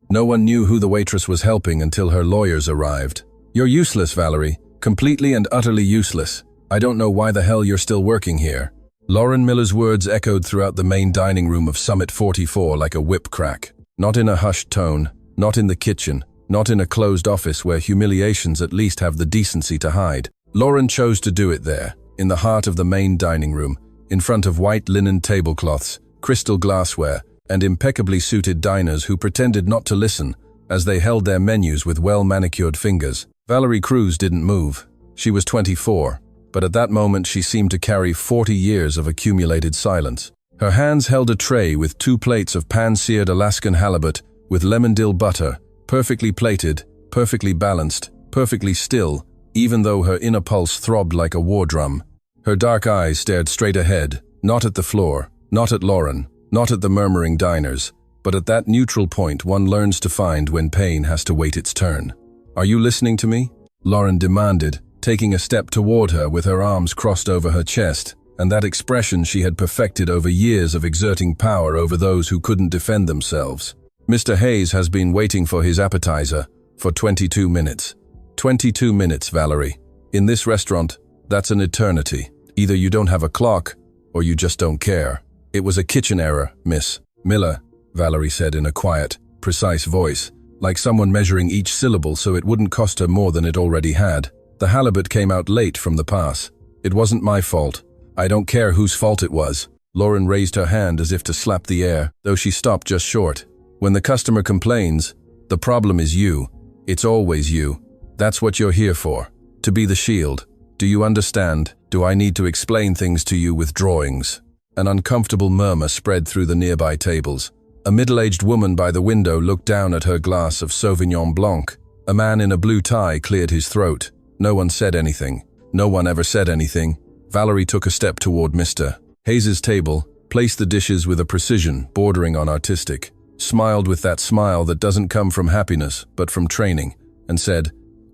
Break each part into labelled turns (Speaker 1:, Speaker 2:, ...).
Speaker 1: No one knew who the waitress was helping until her lawyers arrived. "You're useless, Valerie. Completely and utterly useless. I don't know why the hell you're still working here." Lauren Miller's words echoed throughout the main dining room of Summit 44 like a whip crack. Not in a hushed tone, not in the kitchen, not in a closed office where humiliations at least have the decency to hide. Lauren chose to do it there, in the heart of the main dining room, in front of white linen tablecloths, crystal glassware, and impeccably suited diners who pretended not to listen as they held their menus with well-manicured fingers. Valerie Cruz didn't move. She was 24, but at that moment she seemed to carry 40 years of accumulated silence. Her hands held a tray with 2 plates of pan-seared Alaskan halibut with lemon dill butter, perfectly plated, perfectly balanced, perfectly still, even though her inner pulse throbbed like a war drum. Her dark eyes stared straight ahead, not at the floor, not at Lauren, not at the murmuring diners, but at that neutral point one learns to find when pain has to wait its turn. "Are you listening to me?" Lauren demanded, taking a step toward her with her arms crossed over her chest, and that expression she had perfected over years of exerting power over those who couldn't defend themselves. "Mr. Hayes has been waiting for his appetizer for 22 minutes. 22 minutes, Valerie. In this restaurant, that's an eternity. Either you don't have a clock, or you just don't care." "It was a kitchen error, Miss Miller," Valerie said in a quiet, precise voice, like someone measuring each syllable so it wouldn't cost her more than it already had. "The halibut came out late from the pass. It wasn't my fault. I don't care whose fault it was." Lauren raised her hand as if to slap the air, though she stopped just short. "When the customer complains, the problem is you. It's always you. That's what you're here for, to be the shield. Do you understand? Do I need to explain things to you with drawings?" An uncomfortable murmur spread through the nearby tables. A middle-aged woman by the window looked down at her glass of Sauvignon Blanc. A man in a blue tie cleared his throat. No one said anything. No one ever said anything. Valerie took a step toward Mr. Hayes' table, placed the dishes with a precision bordering on artistic, smiled with that smile that doesn't come from happiness but from training, and said,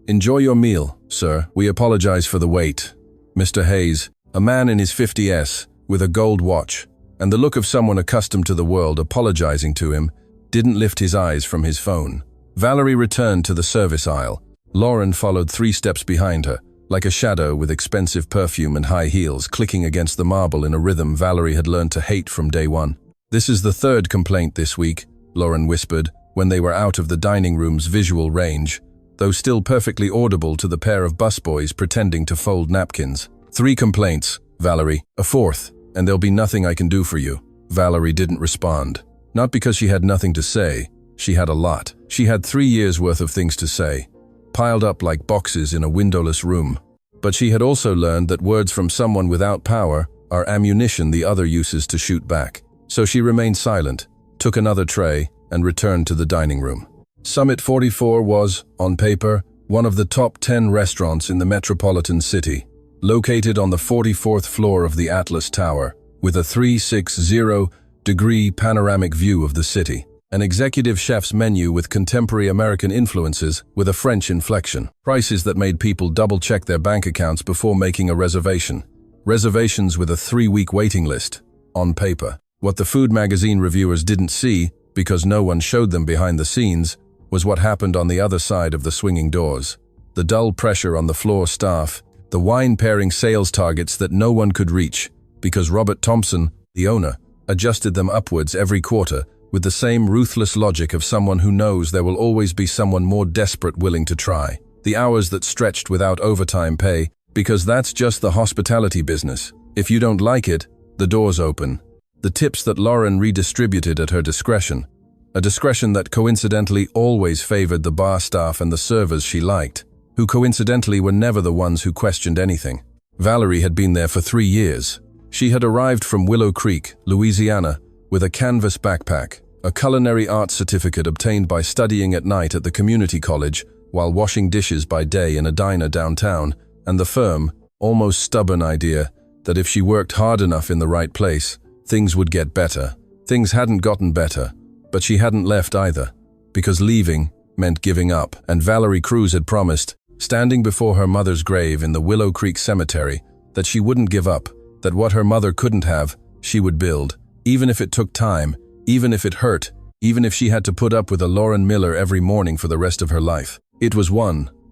Speaker 1: "Enjoy your meal, sir. We apologize for the wait." Mr. Hayes, a man in his 50s, with a gold watch, and the look of someone accustomed to the world apologizing to him, didn't lift his eyes from his phone. Valerie returned to the service aisle. Lauren followed 3 steps behind her, like a shadow with expensive perfume and high heels clicking against the marble in a rhythm Valerie had learned to hate from day one. "This is the 3rd complaint this week," Lauren whispered, when they were out of the dining room's visual range, though still perfectly audible to the pair of busboys pretending to fold napkins. "3 complaints, Valerie. A 4th, and there'll be nothing I can do for you." Valerie didn't respond. Not because she had nothing to say. She had a lot. She had 3 years' worth of things to say, piled up like boxes in a windowless room. But she had also learned that words from someone without power are ammunition the other uses to shoot back. So she remained silent, took another tray, and returned to the dining room. Summit 44 was, on paper, one of the top 10 restaurants in the metropolitan city, located on the 44th floor of the Atlas Tower, with a 360-degree panoramic view of the city. An executive chef's menu with contemporary American influences with a French inflection. Prices that made people double-check their bank accounts before making a reservation. Reservations with a 3-week waiting list, on paper. What the food magazine reviewers didn't see, because no one showed them behind the scenes, was what happened on the other side of the swinging doors. The dull pressure on the floor staff, the wine-pairing sales targets that no one could reach, because Robert Thompson, the owner, adjusted them upwards every quarter with the same ruthless logic of someone who knows there will always be someone more desperate willing to try. The hours that stretched without overtime pay, because that's just the hospitality business. If you don't like it, the door's open. The tips that Lauren redistributed at her discretion, a discretion that coincidentally always favored the bar staff and the servers she liked, who coincidentally were never the ones who questioned anything. Valerie had been there for 3 years. She had arrived from Willow Creek, Louisiana, with a canvas backpack, a culinary arts certificate obtained by studying at night at the community college while washing dishes by day in a diner downtown, and the firm, almost stubborn idea that if she worked hard enough in the right place, things would get better. Things hadn't gotten better, but she hadn't left either, because leaving meant giving up, and Valerie Cruz had promised, standing before her mother's grave in the Willow Creek Cemetery, that she wouldn't give up, that what her mother couldn't have, she would build, even if it took time, even if it hurt, even if she had to put up with a Lauren Miller every morning for the rest of her life. It was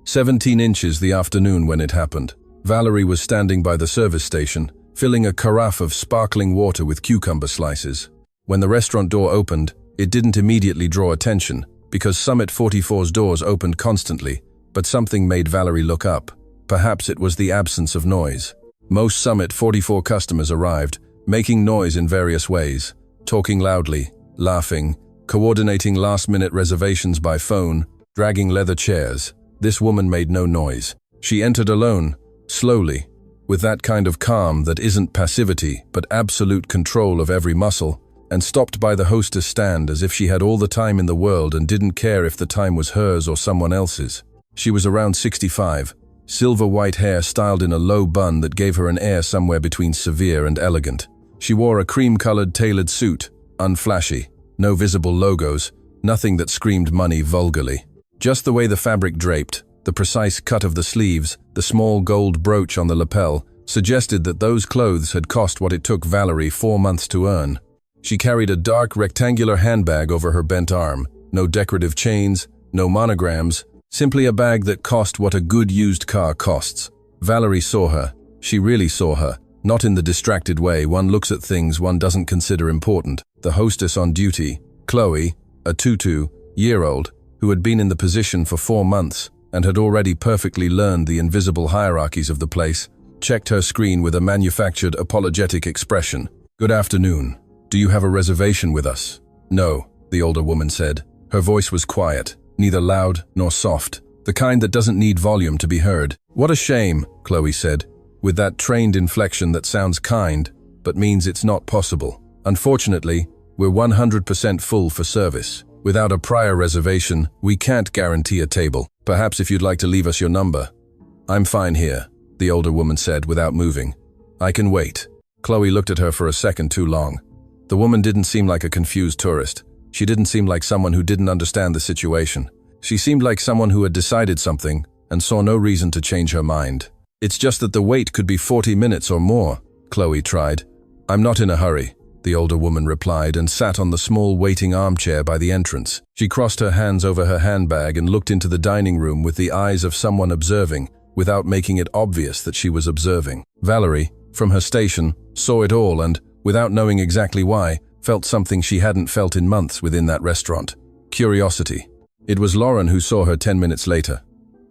Speaker 1: 17 inches the afternoon when it happened. Valerie was standing by the service station, filling a carafe of sparkling water with cucumber slices. When the restaurant door opened, it didn't immediately draw attention, because Summit 44's doors opened constantly, but something made Valerie look up. Perhaps it was the absence of noise. Most Summit 44 customers arrived, making noise in various ways, talking loudly, laughing, coordinating last-minute reservations by phone, dragging leather chairs. This woman made no noise. She entered alone, slowly, with that kind of calm that isn't passivity but absolute control of every muscle, and stopped by the hostess stand as if she had all the time in the world and didn't care if the time was hers or someone else's. She was around 65, silver white hair styled in a low bun that gave her an air somewhere between severe and elegant. She wore a cream-colored tailored suit, unflashy, no visible logos, nothing that screamed money vulgarly. Just the way the fabric draped, the precise cut of the sleeves, the small gold brooch on the lapel, suggested that those clothes had cost what it took Valerie 4 months to earn. She carried a dark rectangular handbag over her bent arm, no decorative chains, no monograms, simply a bag that cost what a good used car costs. Valerie saw her. She really saw her, not in the distracted way one looks at things one doesn't consider important. The hostess on duty, Chloe, a 22-year-old, who had been in the position for 4 months and had already perfectly learned the invisible hierarchies of the place, checked her screen with a manufactured, apologetic expression. "Good afternoon. Do you have a reservation with us?" "No," the older woman said. Her voice was quiet, neither loud nor soft, the kind that doesn't need volume to be heard. "What a shame," Chloe said, with that trained inflection that sounds kind, but means it's not possible. "Unfortunately, we're 100% full for service. Without a prior reservation, we can't guarantee a table. Perhaps if you'd like to leave us your number." "I'm fine here," the older woman said without moving. "I can wait." Chloe looked at her for a second too long. The woman didn't seem like a confused tourist. She didn't seem like someone who didn't understand the situation. She seemed like someone who had decided something and saw no reason to change her mind. "It's just that the wait could be 40 minutes or more," Chloe tried. "I'm not in a hurry," the older woman replied and sat on the small waiting armchair by the entrance. She crossed her hands over her handbag and looked into the dining room with the eyes of someone observing, without making it obvious that she was observing. Valerie, from her station, saw it all and, without knowing exactly why, felt something she hadn't felt in months within that restaurant. Curiosity. It was Lauren who saw her 10 minutes later.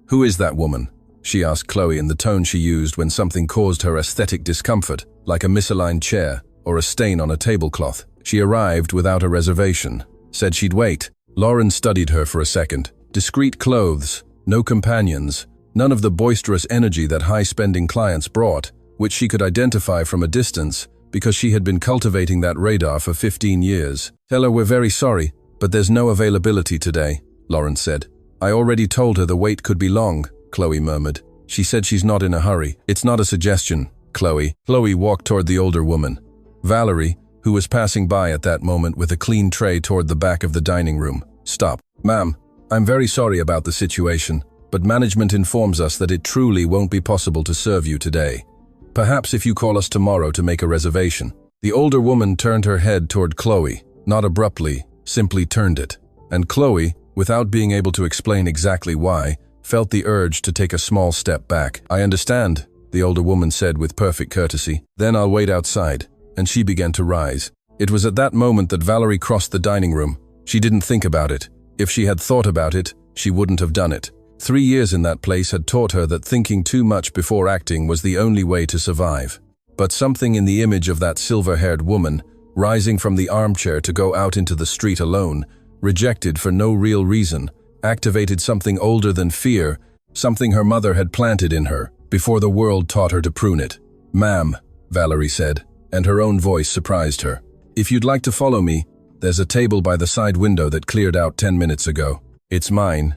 Speaker 1: "Who is that woman?" she asked Chloe in the tone she used when something caused her aesthetic discomfort, like a misaligned chair or a stain on a tablecloth. She arrived without a reservation, said she'd wait. Lauren studied her for a second. Discreet clothes, no companions, none of the boisterous energy that high-spending clients brought, which she could identify from a distance because she had been cultivating that radar for 15 years. "Tell her we're very sorry, but there's no availability today," Lauren said. "I already told her the wait could be long," Chloe murmured. "She said she's not in a hurry." "It's not a suggestion, Chloe." Chloe walked toward the older woman. Valerie, who was passing by at that moment with a clean tray toward the back of the dining room, stopped. "Ma'am, I'm very sorry about the situation, but management informs us that it truly won't be possible to serve you today. Perhaps if you call us tomorrow to make a reservation." The older woman turned her head toward Chloe, not abruptly, simply turned it. And Chloe, without being able to explain exactly why, felt the urge to take a small step back. "I understand," the older woman said with perfect courtesy. "Then I'll wait outside." And she began to rise. It was at that moment that Valerie crossed the dining room. She didn't think about it. If she had thought about it, she wouldn't have done it. 3 years in that place had taught her that thinking too much before acting was the only way to survive. But something in the image of that silver-haired woman, rising from the armchair to go out into the street alone, rejected for no real reason, activated something older than fear, something her mother had planted in her, before the world taught her to prune it. "Ma'am," Valerie said, and her own voice surprised her. "If you'd like to follow me, there's a table by the side window that cleared out 10 minutes ago. It's mine,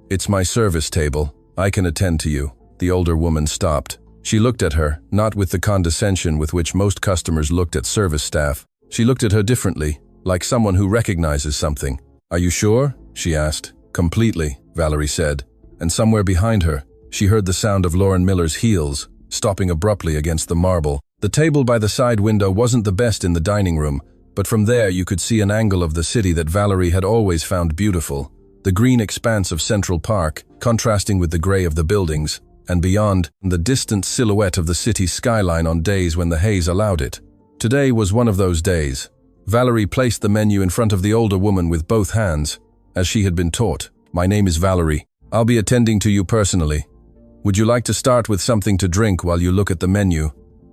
Speaker 1: it's my service table. I can attend to you." The older woman stopped. She looked at her, not with the condescension with which most customers looked at service staff. She looked at her differently, like someone who recognizes something. "Are you sure?" she asked. "Completely," Valerie said. And somewhere behind her, she heard the sound of Lauren Miller's heels, stopping abruptly against the marble. The table by the side window wasn't the best in the dining room, but from there you could see an angle of the city that Valerie had always found beautiful. The green expanse of Central Park, contrasting with the gray of the buildings, and beyond, the distant silhouette of the city's skyline on days when the haze allowed it. Today was one of those days. Valerie placed the menu in front of the older woman with both hands, as she had been taught. "My name is Valerie. I'll be attending to you personally. Would you like to start with something to drink while you look at the menu?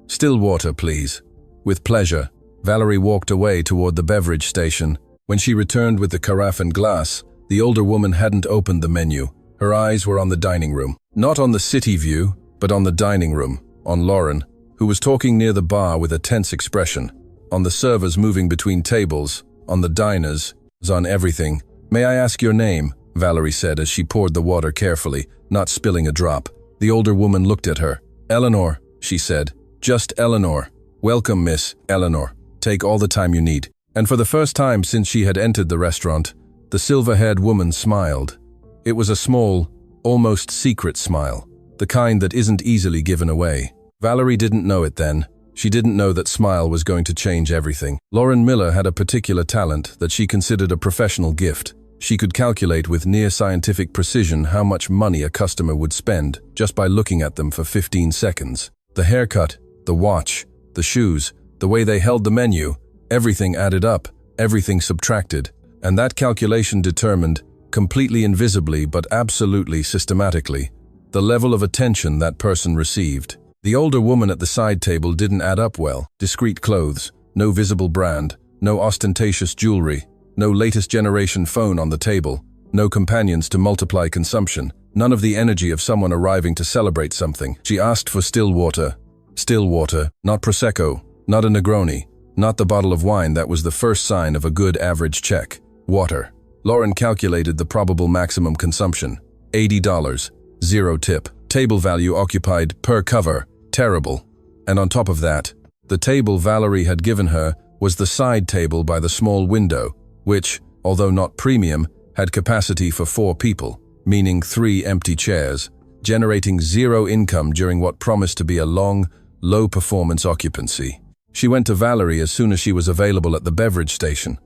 Speaker 1: Still water, please." With pleasure, Valerie walked away toward the beverage station. When she returned with the carafe and glass, the older woman hadn't opened the menu. Her eyes were on the dining room. Not on the city view, but on the dining room, on Lauren, who was talking near the bar with a tense expression, on the servers moving between tables, on the diners, on everything. "May I ask your name?" Valerie said as she poured the water carefully, not spilling a drop. The older woman looked at her. "Eleanor," she said. "Just Eleanor. Welcome, Miss Eleanor. Take all the time you need." And for the first time since she had entered the restaurant, the silver-haired woman smiled. It was a small, almost secret smile, the kind that isn't easily given away. Valerie didn't know it then. She didn't know that smile was going to change everything. Lauren Miller had a particular talent that she considered a professional gift. She could calculate with near-scientific precision how much money a customer would spend just by looking at them for 15 seconds. The haircut, the watch, the shoes, the way they held the menu, everything added up, everything subtracted, and that calculation determined, completely invisibly but absolutely systematically, the level of attention that person received. The older woman at the side table didn't add up well. Discreet clothes, no visible brand, no ostentatious jewelry, no latest generation phone on the table, no companions to multiply consumption, none of the energy of someone arriving to celebrate something. She asked for still water. Still water, not Prosecco, not a Negroni, not the bottle of wine that was the first sign of a good average check. Water. Lauren calculated the probable maximum consumption. $80. Zero tip. Table value occupied per cover. Terrible. And on top of that, the table Valerie had given her was the side table by the small window, which, although not premium, had capacity for 4 people, meaning 3 empty chairs, generating zero income during what promised to be a long, low-performance occupancy. She went to Valerie as soon as she was available at the beverage station.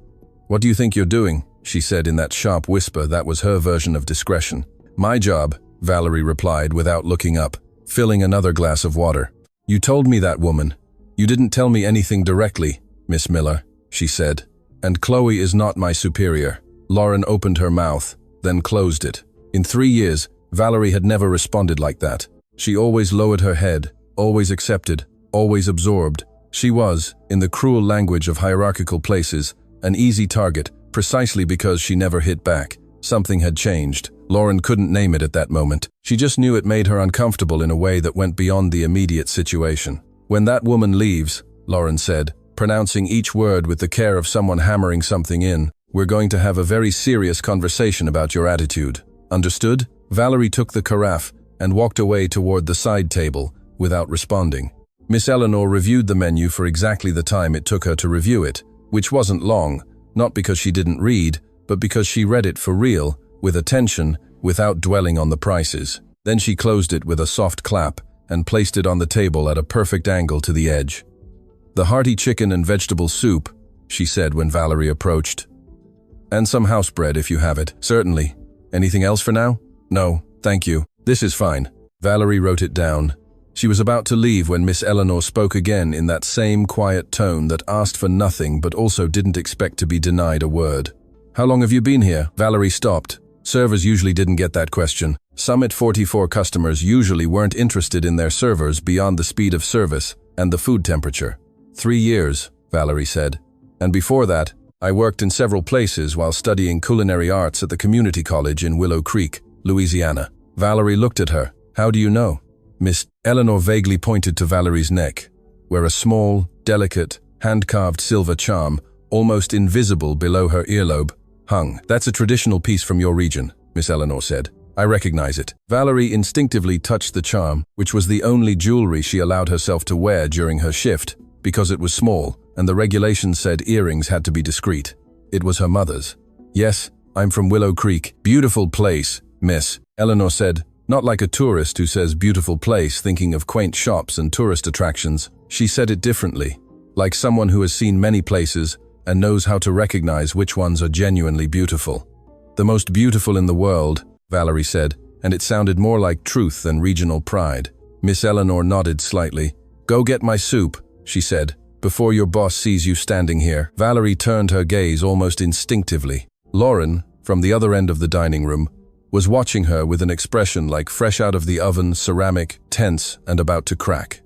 Speaker 1: "What do you think you're doing?" she said in that sharp whisper that was her version of discretion. "My job," Valerie replied without looking up, filling another glass of water. "You told me that, woman. You didn't tell me anything directly, Miss Miller," she said. "And Chloe is not my superior." Lauren opened her mouth, then closed it. In 3 years, Valerie had never responded like that. She always lowered her head, always accepted, always absorbed. She was, in the cruel language of hierarchical places, an easy target, precisely because she never hit back. Something had changed. Lauren couldn't name it at that moment. She just knew it made her uncomfortable in a way that went beyond the immediate situation. "When that woman leaves," Lauren said, pronouncing each word with the care of someone hammering something in, "we're going to have a very serious conversation about your attitude. Understood?" Valerie took the carafe and walked away toward the side table without responding. Miss Eleanor reviewed the menu for exactly the time it took her to review it, which wasn't long, not because she didn't read, but because she read it for real, with attention, without dwelling on the prices. Then she closed it with a soft clap and placed it on the table at a perfect angle to the edge. "The hearty chicken and vegetable soup," she said when Valerie approached. "And some house bread if you have it." "Certainly. Anything else for now?" "No, thank you. This is fine." Valerie wrote it down. She was about to leave when Miss Eleanor spoke again in that same quiet tone that asked for nothing but also didn't expect to be denied a word. "How long have you been here?" Valerie stopped. Servers usually didn't get that question. Summit 44 customers usually weren't interested in their servers beyond the speed of service and the food temperature. 3 years, Valerie said. "And before that, I worked in several places while studying culinary arts at the community college in Willow Creek, Louisiana." Valerie looked at her. "How do you know?" Miss Eleanor vaguely pointed to Valerie's neck, where a small, delicate, hand-carved silver charm, almost invisible below her earlobe, hung. "That's a traditional piece from your region," Miss Eleanor said. "I recognize it." Valerie instinctively touched the charm, which was the only jewelry she allowed herself to wear during her shift, because it was small, and the regulations said earrings had to be discreet. It was her mother's. "Yes, I'm from Willow Creek. Beautiful place, Miss," Eleanor said. Not like a tourist who says beautiful place thinking of quaint shops and tourist attractions. She said it differently, like someone who has seen many places, and knows how to recognize which ones are genuinely beautiful. The most beautiful in the world, Valerie said, and it sounded more like truth than regional pride. Miss Eleanor nodded slightly. Go get my soup, she said, before your boss sees you standing here. Valerie turned her gaze almost instinctively. Lauren, from the other end of the dining room, was watching her with an expression like fresh out of the oven, ceramic, tense, and about to crack.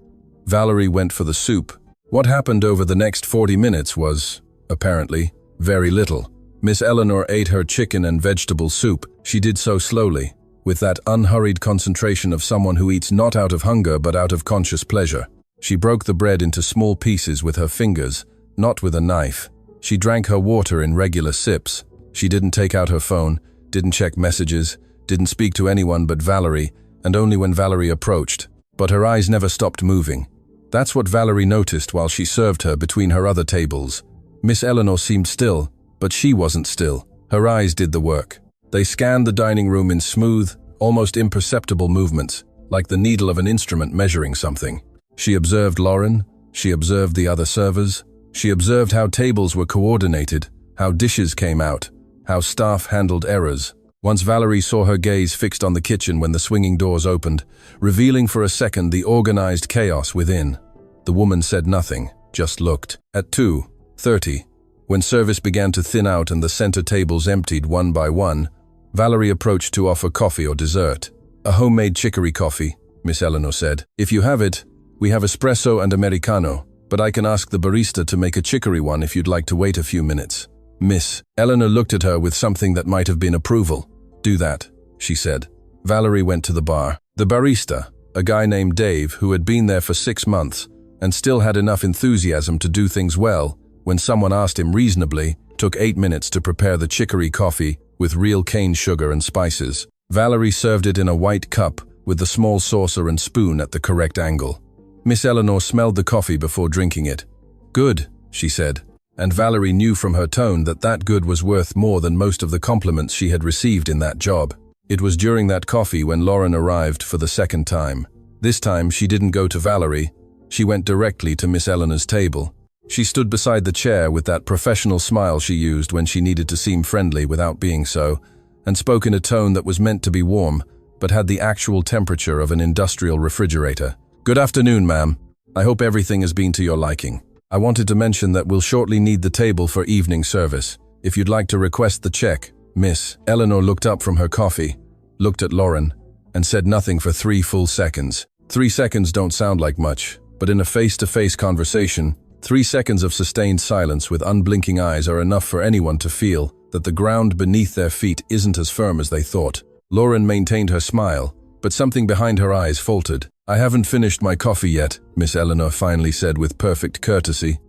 Speaker 1: Valerie went for the soup. What happened over the next 40 minutes was, apparently, very little. Miss Eleanor ate her chicken and vegetable soup. She did so slowly, with that unhurried concentration of someone who eats not out of hunger but out of conscious pleasure. She broke the bread into small pieces with her fingers, not with a knife. She drank her water in regular sips. She didn't take out her phone, didn't check messages, didn't speak to anyone but Valerie, and only when Valerie approached. But her eyes never stopped moving. That's what Valerie noticed while she served her between her other tables. Miss Eleanor seemed still, but she wasn't still. Her eyes did the work. They scanned the dining room in smooth, almost imperceptible movements, like the needle of an instrument measuring something. She observed Lauren, she observed the other servers, she observed how tables were coordinated, how dishes came out, how staff handled errors. Once Valerie saw her gaze fixed on the kitchen when the swinging doors opened, revealing for a second the organized chaos within. The woman said nothing, just looked. At 2:30, when service began to thin out and the center tables emptied one by one, Valerie approached to offer coffee or dessert. A homemade chicory coffee, Miss Eleanor said. If you have it, we have espresso and americano, but I can ask the barista to make a chicory one if you'd like to wait a few minutes. Miss Eleanor looked at her with something that might have been approval. Do that, she said. Valerie went to the bar. The barista, a guy named Dave who had been there for 6 months and still had enough enthusiasm to do things well, when someone asked him reasonably, took 8 minutes to prepare the chicory coffee with real cane sugar and spices. Valerie served it in a white cup with the small saucer and spoon at the correct angle. Miss Eleanor smelled the coffee before drinking it. Good, she said, and Valerie knew from her tone that that good was worth more than most of the compliments she had received in that job. It was during that coffee when Lauren arrived for the second time. This time she didn't go to Valerie, she went directly to Miss Eleanor's table. She stood beside the chair with that professional smile she used when she needed to seem friendly without being so, and spoke in a tone that was meant to be warm, but had the actual temperature of an industrial refrigerator. Good afternoon, ma'am. I hope everything has been to your liking. I wanted to mention that we'll shortly need the table for evening service. If you'd like to request the check. Miss Eleanor looked up from her coffee, looked at Lauren, and said nothing for 3 full seconds. 3 seconds don't sound like much, but in a face-to-face conversation, 3 seconds of sustained silence with unblinking eyes are enough for anyone to feel that the ground beneath their feet isn't as firm as they thought. Lauren maintained her smile, but something behind her eyes faltered. I haven't finished my coffee yet, Miss Eleanor finally said with perfect courtesy.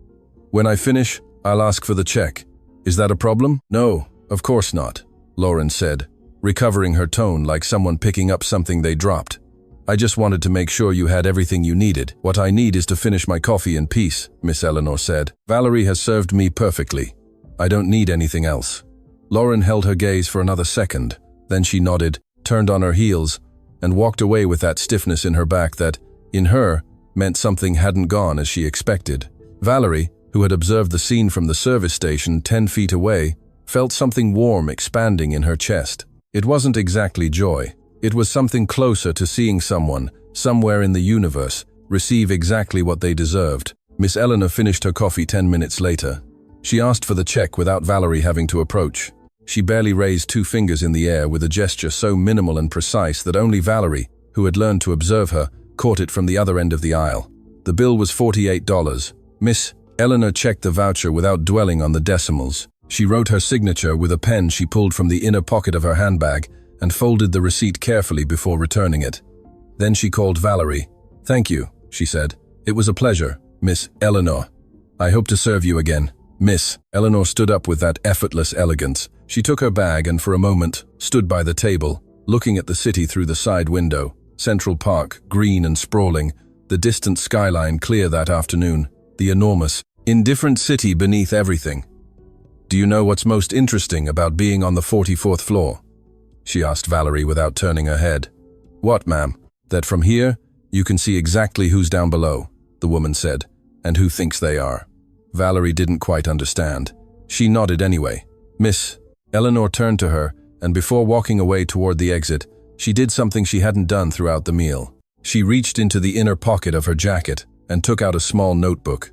Speaker 1: When I finish, I'll ask for the check. Is that a problem? No, of course not, Lauren said, recovering her tone like someone picking up something they dropped. I just wanted to make sure you had everything you needed. What I need is to finish my coffee in peace, Miss Eleanor said. Valerie has served me perfectly. I don't need anything else. Lauren held her gaze for another second. Then she nodded, turned on her heels, and walked away with that stiffness in her back that, in her, meant something hadn't gone as she expected. Valerie, who had observed the scene from the service station 10 feet away, felt something warm expanding in her chest. It wasn't exactly joy. It was something closer to seeing someone, somewhere in the universe, receive exactly what they deserved. Miss Eleanor finished her coffee 10 minutes later. She asked for the check without Valerie having to approach. She barely raised 2 fingers in the air with a gesture so minimal and precise that only Valerie, who had learned to observe her, caught it from the other end of the aisle. The bill was $48. Miss Eleanor checked the voucher without dwelling on the decimals. She wrote her signature with a pen she pulled from the inner pocket of her handbag and folded the receipt carefully before returning it. Then she called Valerie. Thank you, she said. It was a pleasure, Miss Eleanor. I hope to serve you again. Miss Eleanor stood up with that effortless elegance. She took her bag and for a moment stood by the table, looking at the city through the side window. Central Park, green and sprawling, the distant skyline clear that afternoon, the enormous, indifferent city beneath everything. Do you know what's most interesting about being on the 44th floor? She asked Valerie without turning her head. What, ma'am? That from here, you can see exactly who's down below, the woman said, and who thinks they are. Valerie didn't quite understand. She nodded anyway. "Miss." Eleanor turned to her, and before walking away toward the exit, she did something she hadn't done throughout the meal. She reached into the inner pocket of her jacket and took out a small notebook.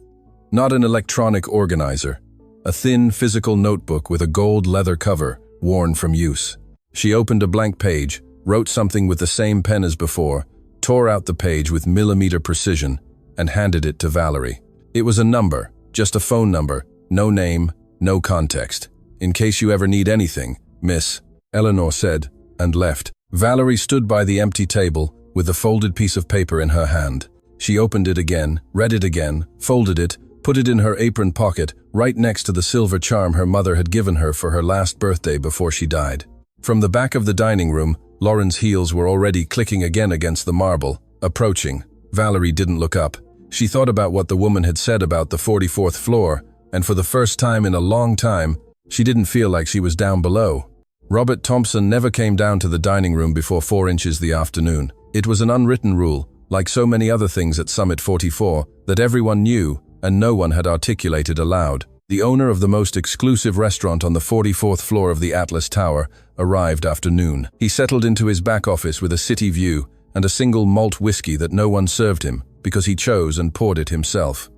Speaker 1: Not an electronic organizer. A thin, physical notebook with a gold leather cover, worn from use. She opened a blank page, wrote something with the same pen as before, tore out the page with millimeter precision, and handed it to Valerie. It was a number, just a phone number, no name, no context. "In case you ever need anything, miss," Eleanor said, and left. Valerie stood by the empty table with the folded piece of paper in her hand. She opened it again, read it again, folded it, put it in her apron pocket, right next to the silver charm her mother had given her for her last birthday before she died. From the back of the dining room, Lauren's heels were already clicking again against the marble, approaching. Valerie didn't look up. She thought about what the woman had said about the 44th floor, and for the first time in a long time, she didn't feel like she was down below. Robert Thompson never came down to the dining room before 4 inches the afternoon. It was an unwritten rule, like so many other things at Summit 44, that everyone knew and no one had articulated aloud. The owner of the most exclusive restaurant on the 44th floor of the Atlas Tower arrived after noon. He settled into his back office with a city view and a single malt whiskey that no one served him because he chose and poured it himself.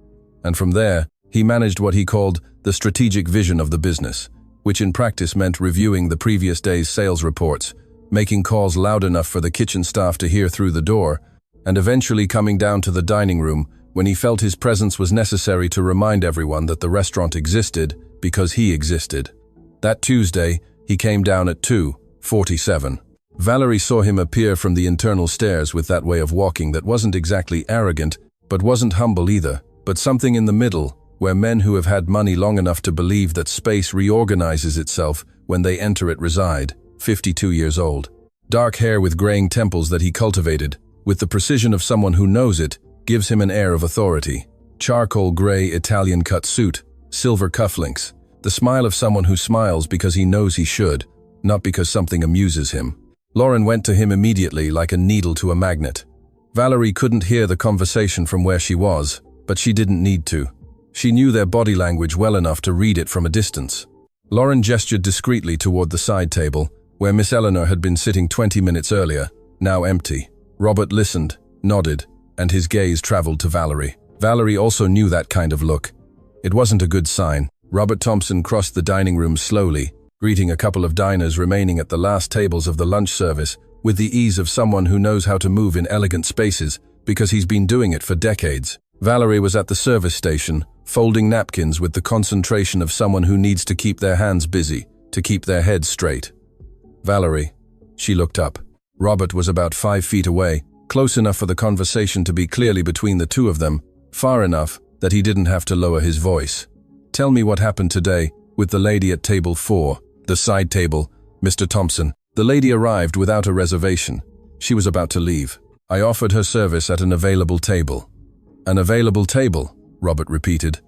Speaker 1: And from there, he managed what he called the strategic vision of the business, which in practice meant reviewing the previous day's sales reports, making calls loud enough for the kitchen staff to hear through the door, and eventually coming down to the dining room when he felt his presence was necessary to remind everyone that the restaurant existed because he existed. That Tuesday, he came down at 2:47. Valerie saw him appear from the internal stairs with that way of walking that wasn't exactly arrogant, but wasn't humble either, but something in the middle, where men who have had money long enough to believe that space reorganizes itself when they enter it reside. 52 years old. Dark hair with graying temples that he cultivated, with the precision of someone who knows it, gives him an air of authority. Charcoal gray Italian-cut suit, silver cufflinks, the smile of someone who smiles because he knows he should, not because something amuses him. Lauren went to him immediately like a needle to a magnet. Valerie couldn't hear the conversation from where she was, but she didn't need to. She knew their body language well enough to read it from a distance. Lauren gestured discreetly toward the side table, where Miss Eleanor had been sitting 20 minutes earlier, now empty. Robert listened, nodded, and his gaze traveled to Valerie. Valerie also knew that kind of look. It wasn't a good sign. Robert Thompson crossed the dining room slowly, greeting a couple of diners remaining at the last tables of the lunch service with the ease of someone who knows how to move in elegant spaces because he's been doing it for decades. Valerie was at the service station, folding napkins with the concentration of someone who needs to keep their hands busy, to keep their head straight. Valerie. She looked up. Robert was about 5 feet away, close enough for the conversation to be clearly between the two of them, far enough that he didn't have to lower his voice. "Tell me what happened today with the lady at table 4, the side table, Mr. Thompson." The lady arrived without a reservation. She was about to leave. "I offered her service at an available table." "An available table," Robert repeated,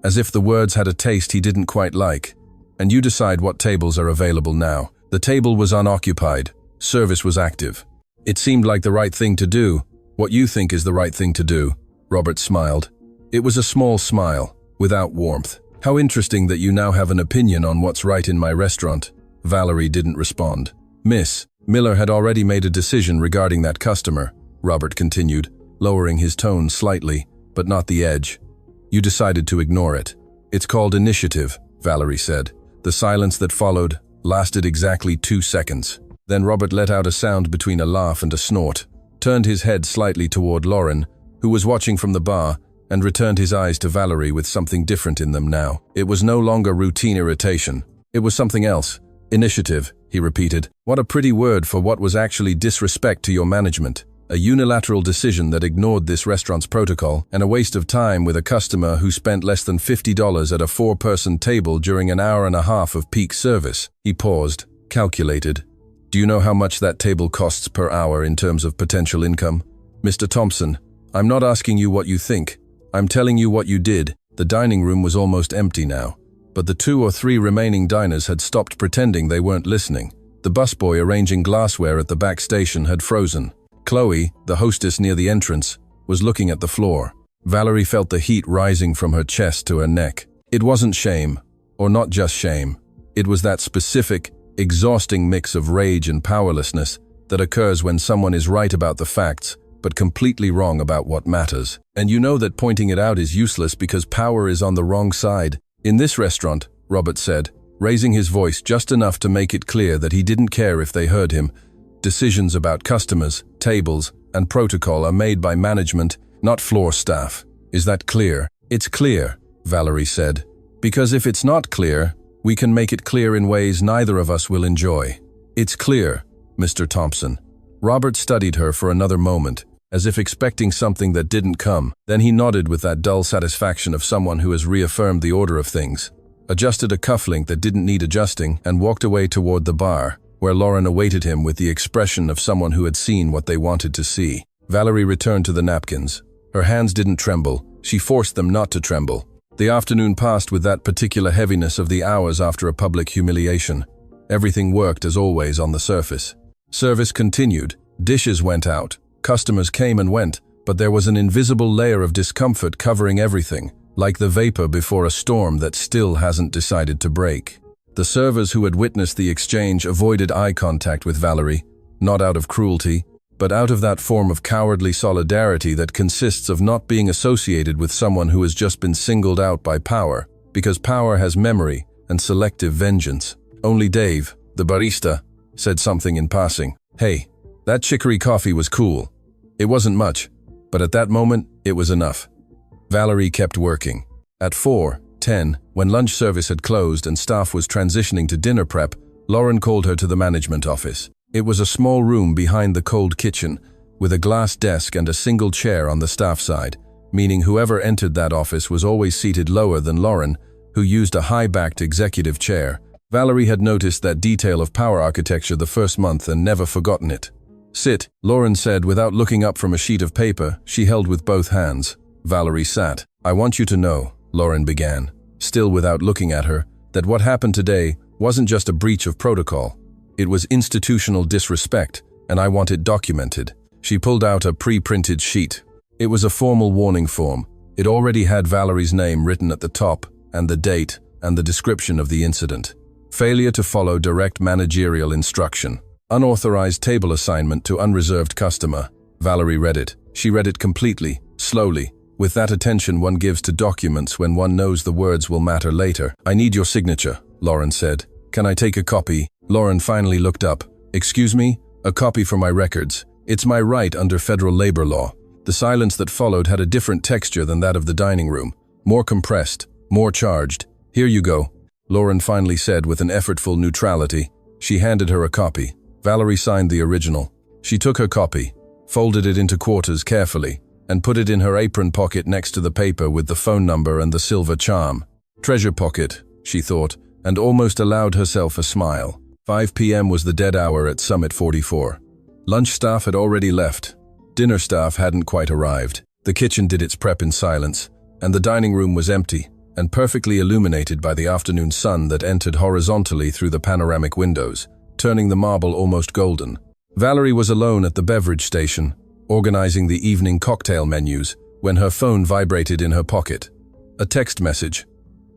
Speaker 1: as if the words had a taste he didn't quite like. "And you decide what tables are available now." The table was unoccupied. Service was active. "It seemed like the right thing to do. What you think is the right thing to do," Robert smiled. It was a small smile, without warmth. "How interesting that you now have an opinion on what's right in my restaurant." Valerie didn't respond. "Miss Miller had already made a decision regarding that customer," Robert continued, lowering his tone slightly, but not the edge. "You decided to ignore it. It's called initiative," Valerie said. The silence that followed lasted exactly 2 seconds. Then Robert let out a sound between a laugh and a snort, turned his head slightly toward Lauren, who was watching from the bar, and returned his eyes to Valerie with something different in them now. It was no longer routine irritation. It was something else. "Initiative," he repeated. "What a pretty word for what was actually disrespect to your management. A unilateral decision that ignored this restaurant's protocol, and a waste of time with a customer who spent less than $50 at a 4-person table during an hour and a half of peak service." He paused, calculated. "Do you know how much that table costs per hour in terms of potential income? Mr. Thompson, I'm not asking you what you think. I'm telling you what you did." The dining room was almost empty now, but the 2 or 3 remaining diners had stopped pretending they weren't listening. The busboy arranging glassware at the back station had frozen. Chloe, the hostess near the entrance, was looking at the floor. Valerie felt the heat rising from her chest to her neck. It wasn't shame, or not just shame. It was that specific, exhausting mix of rage and powerlessness that occurs when someone is right about the facts, but completely wrong about what matters. And you know that pointing it out is useless because power is on the wrong side. In this restaurant, Robert said, raising his voice just enough to make it clear that he didn't care if they heard him, decisions about customers, tables, and protocol are made by management, not floor staff. Is that clear? It's clear, Valerie said. Because if it's not clear, we can make it clear in ways neither of us will enjoy. It's clear, Mr. Thompson. Robert studied her for another moment, as if expecting something that didn't come. Then he nodded with that dull satisfaction of someone who has reaffirmed the order of things, adjusted a cufflink that didn't need adjusting, and walked away toward the bar, where Lauren awaited him with the expression of someone who had seen what they wanted to see. Valerie returned to the napkins. Her hands didn't tremble. She forced them not to tremble. The afternoon passed with that particular heaviness of the hours after a public humiliation. Everything worked as always on the surface. Service continued. Dishes went out. Customers came and went, but there was an invisible layer of discomfort covering everything, like the vapor before a storm that still hasn't decided to break. The servers who had witnessed the exchange avoided eye contact with Valerie, not out of cruelty, but out of that form of cowardly solidarity that consists of not being associated with someone who has just been singled out by power, because power has memory and selective vengeance. Only Dave, the barista, said something in passing. Hey, that chicory coffee was cool. It wasn't much, but at that moment, it was enough. Valerie kept working. At 4:10, when lunch service had closed and staff was transitioning to dinner prep, Lauren called her to the management office. It was a small room behind the cold kitchen, with a glass desk and a single chair on the staff side, meaning whoever entered that office was always seated lower than Lauren, who used a high-backed executive chair. Valerie had noticed that detail of power architecture the first month and never forgotten it. Sit, Lauren said without looking up from a sheet of paper she held with both hands. Valerie sat. I want you to know, Lauren began, still without looking at her, that what happened today wasn't just a breach of protocol. It was institutional disrespect, and I want it documented. She pulled out a pre-printed sheet. It was a formal warning form. It already had Valerie's name written at the top, and the date, and the description of the incident. Failure to follow direct managerial instruction. Unauthorized table assignment to unreserved customer. Valerie read it. She read it completely, slowly, with that attention one gives to documents when one knows the words will matter later. I need your signature, Lauren said. Can I take a copy? Lauren finally looked up. Excuse me? A copy for my records. It's my right under federal labor law. The silence that followed had a different texture than that of the dining room. More compressed, more charged. Here you go, Lauren finally said with an effortful neutrality. She handed her a copy. Valerie signed the original. She took her copy, folded it into quarters carefully, and put it in her apron pocket next to the paper with the phone number and the silver charm. Treasure pocket, she thought, and almost allowed herself a smile. 5 p.m. was the dead hour at Summit 44. Lunch staff had already left. Dinner staff hadn't quite arrived. The kitchen did its prep in silence, and the dining room was empty and perfectly illuminated by the afternoon sun that entered horizontally through the panoramic windows, turning the marble almost golden. Valerie was alone at the beverage station, organizing the evening cocktail menus, when her phone vibrated in her pocket. A text message.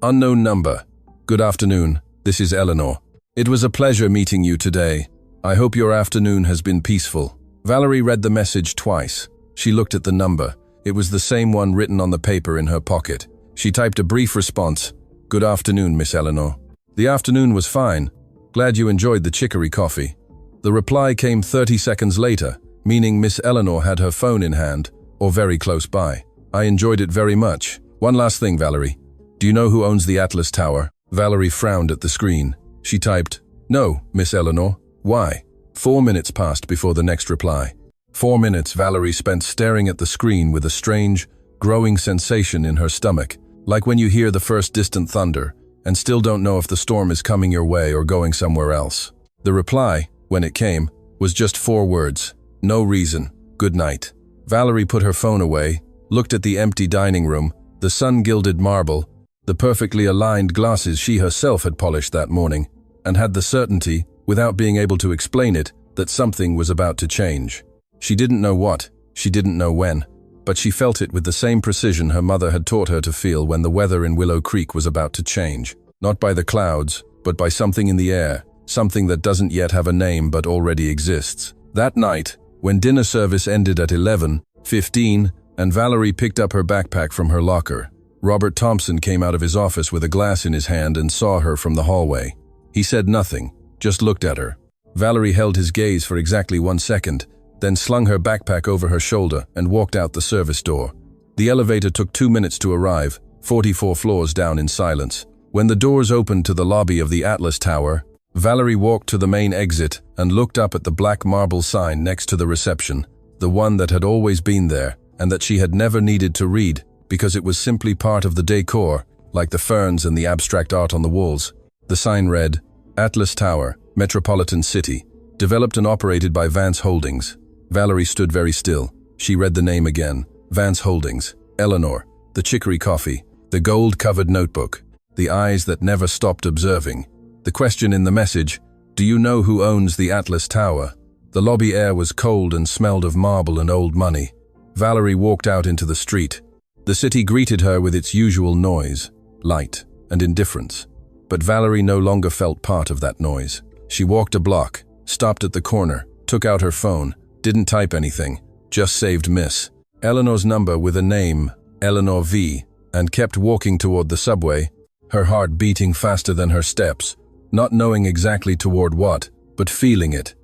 Speaker 1: Unknown number. Good afternoon, this is Eleanor. It was a pleasure meeting you today. I hope your afternoon has been peaceful. Valerie read the message twice. She looked at the number. It was the same one written on the paper in her pocket. She typed a brief response. Good afternoon, Miss Eleanor. The afternoon was fine. Glad you enjoyed the chicory coffee. The reply came 30 seconds later, meaning Miss Eleanor had her phone in hand, or very close by. I enjoyed it very much. One last thing, Valerie. Do you know who owns the Atlas Tower? Valerie frowned at the screen. She typed, No, Miss Eleanor. Why? 4 minutes passed before the next reply. 4 minutes Valerie spent staring at the screen with a strange, growing sensation in her stomach, like when you hear the first distant thunder and still don't know if the storm is coming your way or going somewhere else. The reply, when it came, was just 4 words. No reason. Good night. Valerie put her phone away, looked at the empty dining room, the sun-gilded marble, the perfectly aligned glasses she herself had polished that morning, and had the certainty, without being able to explain it, that something was about to change. She didn't know what, she didn't know when, but she felt it with the same precision her mother had taught her to feel when the weather in Willow Creek was about to change. Not by the clouds, but by something in the air, something that doesn't yet have a name but already exists. That night, when dinner service ended at 11:15 and Valerie picked up her backpack from her locker, Robert Thompson came out of his office with a glass in his hand and saw her from the hallway. He said nothing, just looked at her. Valerie held his gaze for exactly 1 second, then slung her backpack over her shoulder and walked out the service door. The elevator took 2 minutes to arrive, 44 floors down in silence. When the doors opened to the lobby of the Atlas Tower, Valerie walked to the main exit and looked up at the black marble sign next to the reception, the one that had always been there and that she had never needed to read because it was simply part of the decor, like the ferns and the abstract art on the walls. The sign read, Atlas Tower, Metropolitan City, developed and operated by Vance Holdings. Valerie stood very still. She read the name again, Vance Holdings, Eleanor, the chicory coffee, the gold-covered notebook, the eyes that never stopped observing. The question in the message, do you know who owns the Atlas Tower? The lobby air was cold and smelled of marble and old money. Valerie walked out into the street. The city greeted her with its usual noise, light, and indifference. But Valerie no longer felt part of that noise. She walked a block, stopped at the corner, took out her phone, didn't type anything, just saved Miss Eleanor's number with a name, Eleanor V, and kept walking toward the subway, her heart beating faster than her steps, not knowing exactly toward what, but feeling it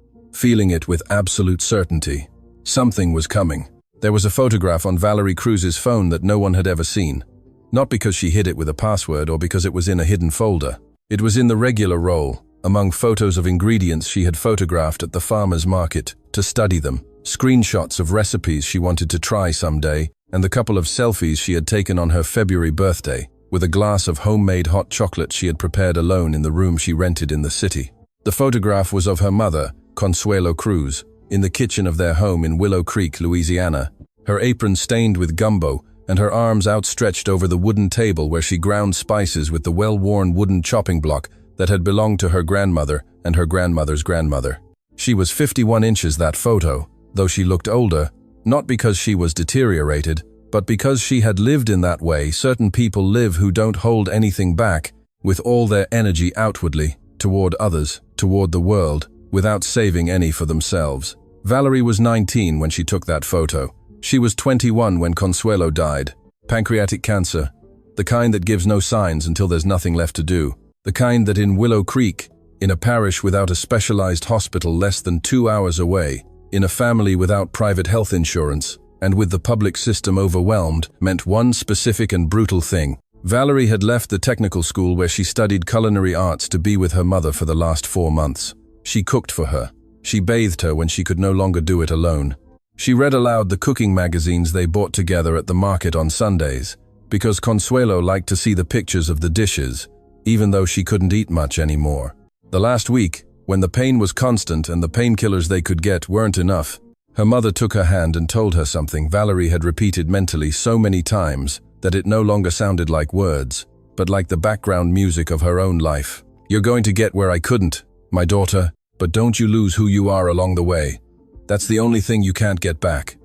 Speaker 1: with absolute certainty. Something was coming. There was a photograph on Valerie Cruz's phone that no one had ever seen. Not because she hid it with a password or because it was in a hidden folder. It was in the regular roll, among photos of ingredients she had photographed at the farmer's market to study them, screenshots of recipes she wanted to try someday, and the couple of selfies she had taken on her February birthday, with a glass of homemade hot chocolate she had prepared alone in the room she rented in the city. The photograph was of her mother, Consuelo Cruz, in the kitchen of their home in Willow Creek, Louisiana, her apron stained with gumbo and her arms outstretched over the wooden table where she ground spices with the well-worn wooden chopping block that had belonged to her grandmother and her grandmother's grandmother. She was 51 inches that photo, though she looked older, not because she was deteriorated, but because she had lived in that way certain people live who don't hold anything back, with all their energy outwardly, toward others, toward the world, without saving any for themselves. Valerie was 19 when she took that photo. She was 21 when Consuelo died. Pancreatic cancer, the kind that gives no signs until there's nothing left to do. The kind that in Willow Creek, in a parish without a specialized hospital less than 2 hours away, in a family without private health insurance, and with the public system overwhelmed, meant one specific and brutal thing. Valerie had left the technical school where she studied culinary arts to be with her mother for the last 4 months. She cooked for her. She bathed her when she could no longer do it alone. She read aloud the cooking magazines they bought together at the market on Sundays, because Consuelo liked to see the pictures of the dishes, even though she couldn't eat much anymore. The last week, when the pain was constant and the painkillers they could get weren't enough, her mother took her hand and told her something Valerie had repeated mentally so many times that it no longer sounded like words, but like the background music of her own life. You're going to get where I couldn't, my daughter, but don't you lose who you are along the way. That's the only thing you can't get back.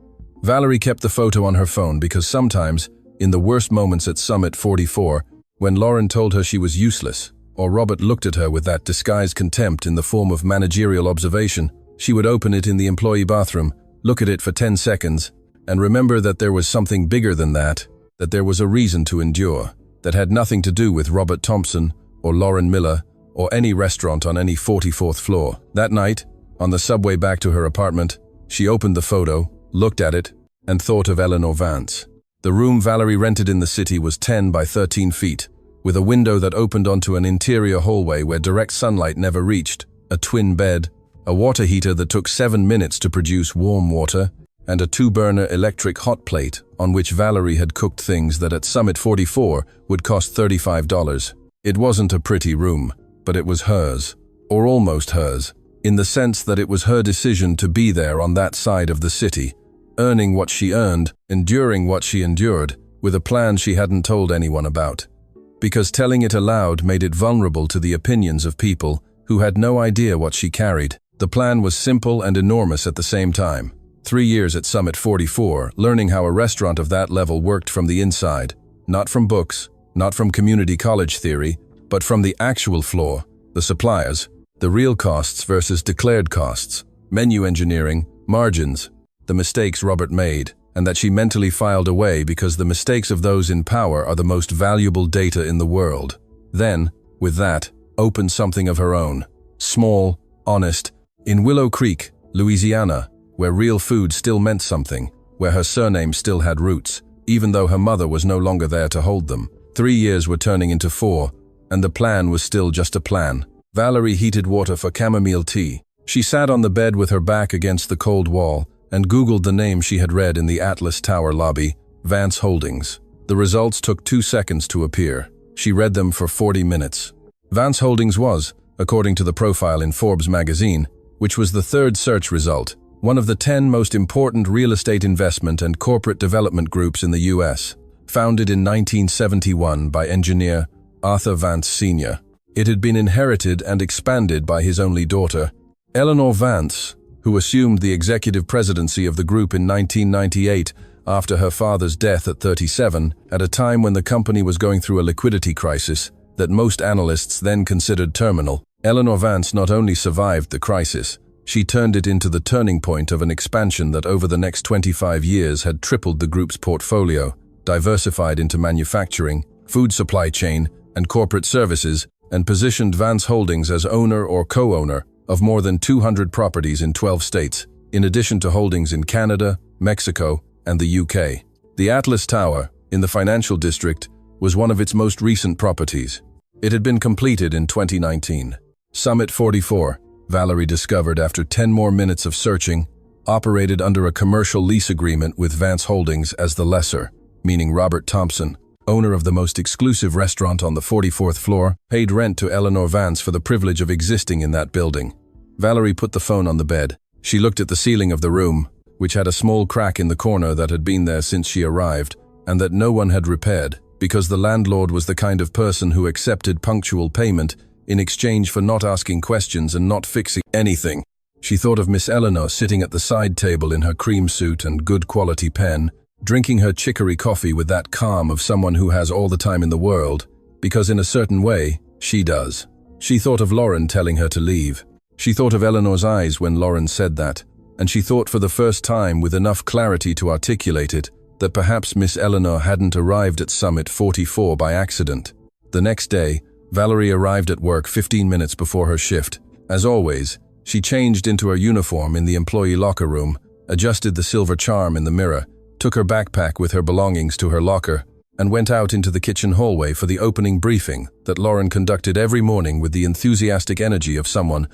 Speaker 1: Valerie kept the photo on her phone because sometimes, in the worst moments at Summit 44, when Lauren told her she was useless, or Robert looked at her with that disguised contempt in the form of managerial observation, she would open it in the employee bathroom, look at it for 10 seconds, and remember that there was something bigger than that there was a reason to endure, that had nothing to do with Robert Thompson, or Lauren Miller, or any restaurant on any 44th floor. That night, on the subway back to her apartment, she opened the photo, looked at it, and thought of Eleanor Vance. The room Valerie rented in the city was 10 by 13 feet, with a window that opened onto an interior hallway where direct sunlight never reached, a twin bed, a water heater that took 7 minutes to produce warm water, and a 2-burner electric hot plate on which Valerie had cooked things that at Summit 44 would cost $35. It wasn't a pretty room, but it was hers, or almost hers, in the sense that it was her decision to be there on that side of the city, earning what she earned, enduring what she endured, with a plan she hadn't told anyone about. Because telling it aloud made it vulnerable to the opinions of people who had no idea what she carried. The plan was simple and enormous at the same time. 3 years at Summit 44, learning how a restaurant of that level worked from the inside, not from books, not from community college theory, but from the actual floor, the suppliers, the real costs versus declared costs, menu engineering, margins, the mistakes Robert made, and that she mentally filed away because the mistakes of those in power are the most valuable data in the world. Then, with that, opened something of her own. Small, honest, in Willow Creek, Louisiana, where real food still meant something, where her surname still had roots, even though her mother was no longer there to hold them. 3 years were turning into 4, and the plan was still just a plan. Valerie heated water for chamomile tea. She sat on the bed with her back against the cold wall and Googled the name she had read in the Atlas Tower lobby, Vance Holdings. The results took 2 seconds to appear. She read them for 40 minutes. Vance Holdings was, according to the profile in Forbes magazine, which was the 3rd search result, one of the 10 most important real estate investment and corporate development groups in the U.S., founded in 1971 by engineer Arthur Vance Sr. It had been inherited and expanded by his only daughter, Eleanor Vance, who assumed the executive presidency of the group in 1998 after her father's death at 37, at a time when the company was going through a liquidity crisis that most analysts then considered terminal. Eleanor Vance not only survived the crisis, she turned it into the turning point of an expansion that over the next 25 years had tripled the group's portfolio, diversified into manufacturing, food supply chain, and corporate services, and positioned Vance Holdings as owner or co-owner of more than 200 properties in 12 states, in addition to holdings in Canada, Mexico, and the UK. The Atlas Tower, in the financial district, was one of its most recent properties. It had been completed in 2019. Summit 44, Valerie discovered after 10 more minutes of searching, operated under a commercial lease agreement with Vance Holdings as the lessor, meaning Robert Thompson, owner of the most exclusive restaurant on the 44th floor, paid rent to Eleanor Vance for the privilege of existing in that building. Valerie put the phone on the bed. She looked at the ceiling of the room, which had a small crack in the corner that had been there since she arrived, and that no one had repaired, because the landlord was the kind of person who accepted punctual payment in exchange for not asking questions and not fixing anything. She thought of Miss Eleanor sitting at the side table in her cream suit and good quality pen, drinking her chicory coffee with that calm of someone who has all the time in the world, because in a certain way, she does. She thought of Lauren telling her to leave. She thought of Eleanor's eyes when Lauren said that, and she thought for the first time with enough clarity to articulate it that perhaps Miss Eleanor hadn't arrived at Summit 44 by accident. The next day, Valerie arrived at work 15 minutes before her shift. As always, she changed into her uniform in the employee locker room, adjusted the silver charm in the mirror, took her backpack with her belongings to her locker, and went out into the kitchen hallway for the opening briefing that Lauren conducted every morning with the enthusiastic energy of someone,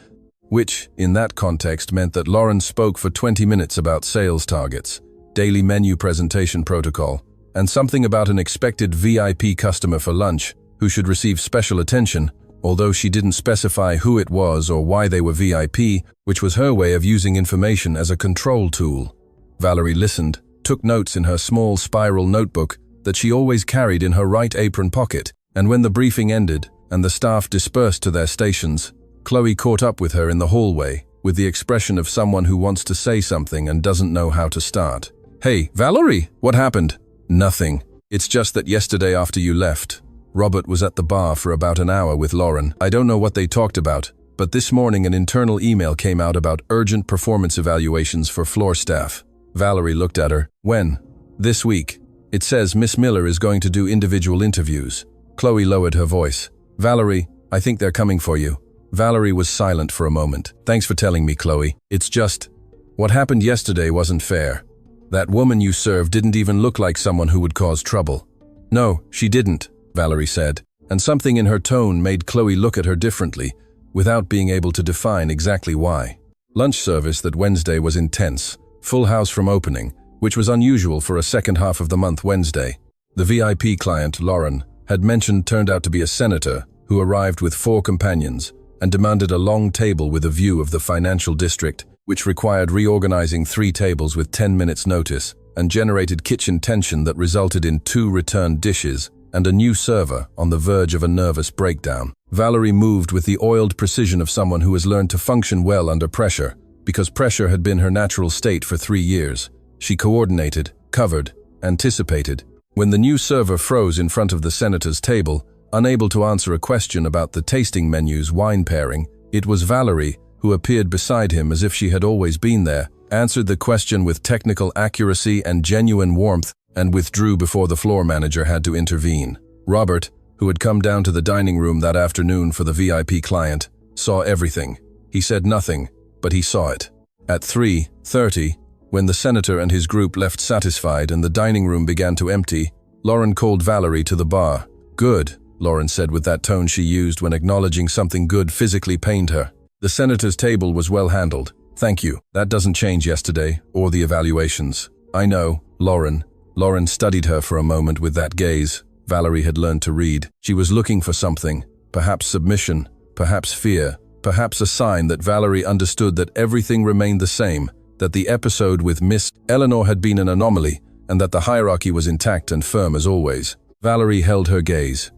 Speaker 1: which, in that context, meant that Lauren spoke for 20 minutes about sales targets, daily menu presentation protocol, and something about an expected VIP customer for lunch who should receive special attention, although she didn't specify who it was or why they were VIP, which was her way of using information as a control tool. Valerie listened, took notes in her small spiral notebook that she always carried in her right apron pocket, and when the briefing ended and the staff dispersed to their stations, Chloe caught up with her in the hallway with the expression of someone who wants to say something and doesn't know how to start. "Hey, Valerie, what happened?" "Nothing. It's just that yesterday after you left, Robert was at the bar for about an hour with Lauren. I don't know what they talked about, but this morning an internal email came out about urgent performance evaluations for floor staff." Valerie looked at her. "When?" "This week. It says Miss Miller is going to do individual interviews." Chloe lowered her voice. "Valerie, I think they're coming for you." Valerie was silent for a moment. "Thanks for telling me, Chloe. It's just, what happened yesterday wasn't fair. That woman you served didn't even look like someone who would cause trouble." "No, she didn't," Valerie said, and something in her tone made Chloe look at her differently, without being able to define exactly why. Lunch service that Wednesday was intense, full house from opening, which was unusual for a second half of the month Wednesday. The VIP client, Lauren, had mentioned turned out to be a senator who arrived with 4 companions and demanded a long table with a view of the financial district, which required reorganizing 3 tables with 10 minutes notice, and generated kitchen tension that resulted in 2 returned dishes and a new server on the verge of a nervous breakdown. Valerie moved with the oiled precision of someone who has learned to function well under pressure, because pressure had been her natural state for 3 years. She coordinated, covered, anticipated. When the new server froze in front of the senator's table, Unable to answer a question about the tasting menu's wine pairing, it was Valerie, who appeared beside him as if she had always been there, answered the question with technical accuracy and genuine warmth, and withdrew before the floor manager had to intervene. Robert, who had come down to the dining room that afternoon for the VIP client, saw everything. He said nothing, but he saw it. At 3:30, when the senator and his group left satisfied and the dining room began to empty, Lauren called Valerie to the bar. "Good," Lauren said with that tone she used when acknowledging something good physically pained her. "The senator's table was well handled. Thank you. That doesn't change yesterday, or the evaluations." "I know, Lauren." Lauren studied her for a moment with that gaze Valerie had learned to read. She was looking for something, perhaps submission, perhaps fear, perhaps a sign that Valerie understood that everything remained the same, that the episode with Miss Eleanor had been an anomaly, and that the hierarchy was intact and firm as always. Valerie held her gaze.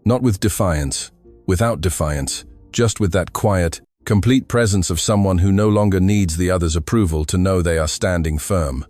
Speaker 1: Not with defiance, without defiance, just with that quiet, complete presence of someone who no longer needs the other's approval to know they are standing firm.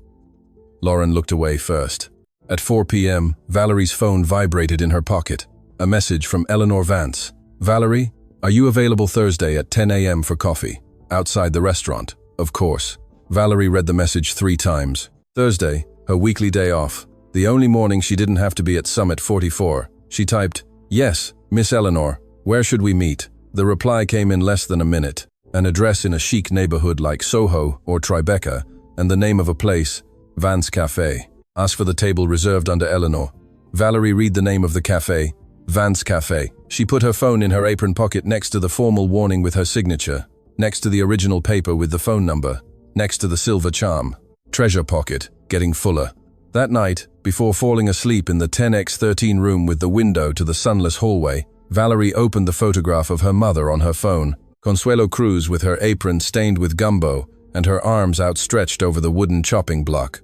Speaker 1: Lauren looked away first. At 4 p.m., Valerie's phone vibrated in her pocket. A message from Eleanor Vance. "Valerie, are you available Thursday at 10 a.m. for coffee? Outside the restaurant." Of course. Valerie read the message 3 times. Thursday, her weekly day off. The only morning she didn't have to be at Summit 44. She typed, "Yes, Miss Eleanor, where should we meet?" The reply came in less than a minute. An address in a chic neighborhood like Soho or Tribeca, and the name of a place, Vance Cafe. Ask for the table reserved under Eleanor. Valerie read the name of the cafe, Vance Cafe. She put her phone in her apron pocket next to the formal warning with her signature, next to the original paper with the phone number, next to the silver charm. Treasure pocket, getting fuller. That night, before falling asleep in the 10x13 room with the window to the sunless hallway, Valerie opened the photograph of her mother on her phone, Consuelo Cruz with her apron stained with gumbo and her arms outstretched over the wooden chopping block.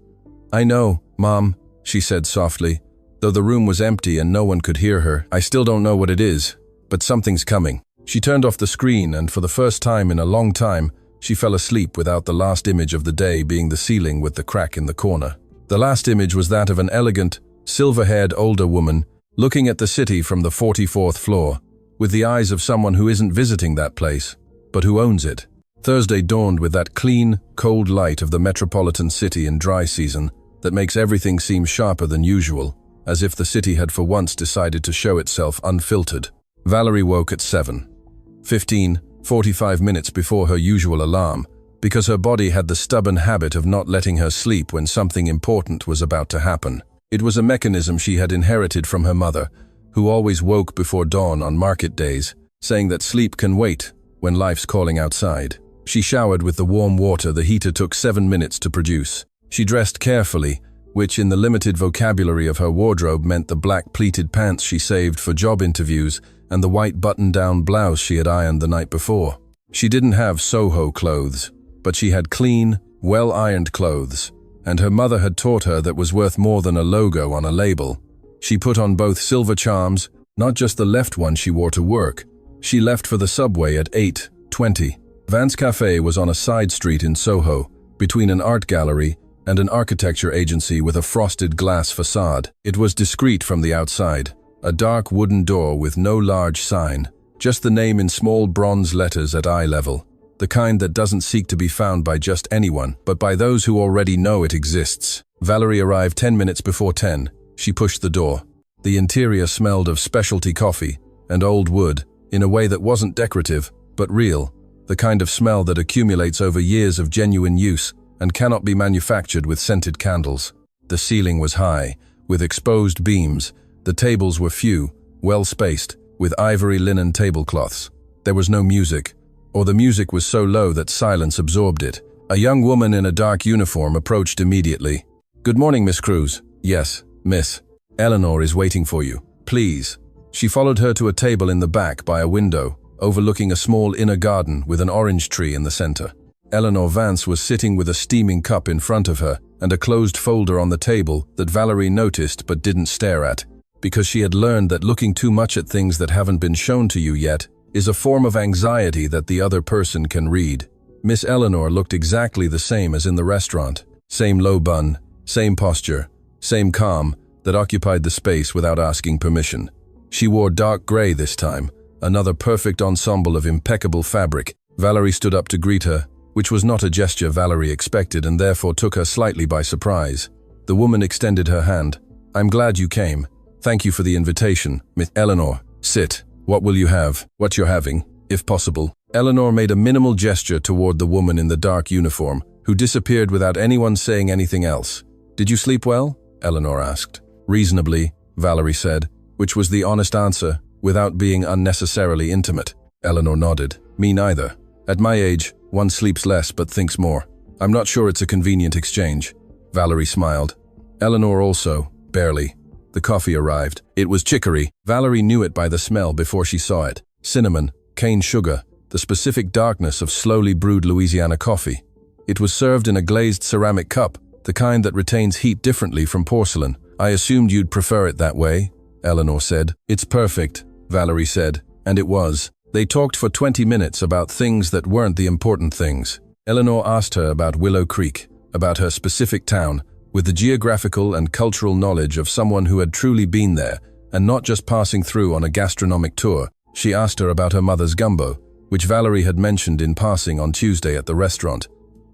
Speaker 1: "I know, Mom," she said softly. Though the room was empty and no one could hear her, "I still don't know what it is, but something's coming." She turned off the screen and for the first time in a long time, she fell asleep without the last image of the day being the ceiling with the crack in the corner. The last image was that of an elegant, silver-haired older woman looking at the city from the 44th floor, with the eyes of someone who isn't visiting that place, but who owns it. Thursday dawned with that clean, cold light of the metropolitan city in dry season that makes everything seem sharper than usual, as if the city had for once decided to show itself unfiltered. Valerie woke at 7:45 minutes before her usual alarm, because her body had the stubborn habit of not letting her sleep when something important was about to happen. It was a mechanism she had inherited from her mother, who always woke before dawn on market days, saying that sleep can wait when life's calling outside. She showered with the warm water the heater took 7 minutes to produce. She dressed carefully, which in the limited vocabulary of her wardrobe meant the black pleated pants she saved for job interviews and the white button-down blouse she had ironed the night before. She didn't have Soho clothes, but she had clean, well-ironed clothes, and her mother had taught her that was worth more than a logo on a label. She put on both silver charms, not just the left one she wore to work. She left for the subway at 8:20. Vance Cafe was on a side street in Soho, between an art gallery and an architecture agency with a frosted glass facade. It was discreet from the outside, a dark wooden door with no large sign, just the name in small bronze letters at eye level, the kind that doesn't seek to be found by just anyone, but by those who already know it exists. Valerie arrived 10 minutes before 10. She pushed the door. The interior smelled of specialty coffee and old wood in a way that wasn't decorative, but real, the kind of smell that accumulates over years of genuine use and cannot be manufactured with scented candles. The ceiling was high, with exposed beams. The tables were few, well-spaced, with ivory linen tablecloths. There was no music, or the music was so low that silence absorbed it. A young woman in a dark uniform approached immediately. "Good morning, Miss Cruz." "Yes, Miss. Eleanor is waiting for you. Please." She followed her to a table in the back by a window, overlooking a small inner garden with an orange tree in the center. Eleanor Vance was sitting with a steaming cup in front of her and a closed folder on the table that Valerie noticed but didn't stare at, because she had learned that looking too much at things that haven't been shown to you yet is a form of anxiety that the other person can read. Miss Eleanor looked exactly the same as in the restaurant. Same low bun, same posture, same calm that occupied the space without asking permission. She wore dark gray this time, another perfect ensemble of impeccable fabric. Valerie stood up to greet her, which was not a gesture Valerie expected and therefore took her slightly by surprise. The woman extended her hand. "I'm glad you came. Thank you for the invitation, Miss Eleanor. Sit. What will you have? What you're having, if possible." Eleanor made a minimal gesture toward the woman in the dark uniform, who disappeared without anyone saying anything else. "Did you sleep well?" Eleanor asked. "Reasonably," Valerie said, which was the honest answer, without being unnecessarily intimate. Eleanor nodded. "Me neither. At my age, one sleeps less but thinks more. I'm not sure it's a convenient exchange." Valerie smiled. Eleanor also, barely. The coffee arrived. It was chicory. Valerie knew it by the smell before she saw it. Cinnamon, cane sugar, the specific darkness of slowly brewed Louisiana coffee. It was served in a glazed ceramic cup, the kind that retains heat differently from porcelain. "I assumed you'd prefer it that way," Eleanor said. "It's perfect," Valerie said, and it was. They talked for 20 minutes about things that weren't the important things. Eleanor asked her about Willow Creek, about her specific town, with the geographical and cultural knowledge of someone who had truly been there, and not just passing through on a gastronomic tour. She asked her about her mother's gumbo, which Valerie had mentioned in passing on Tuesday at the restaurant,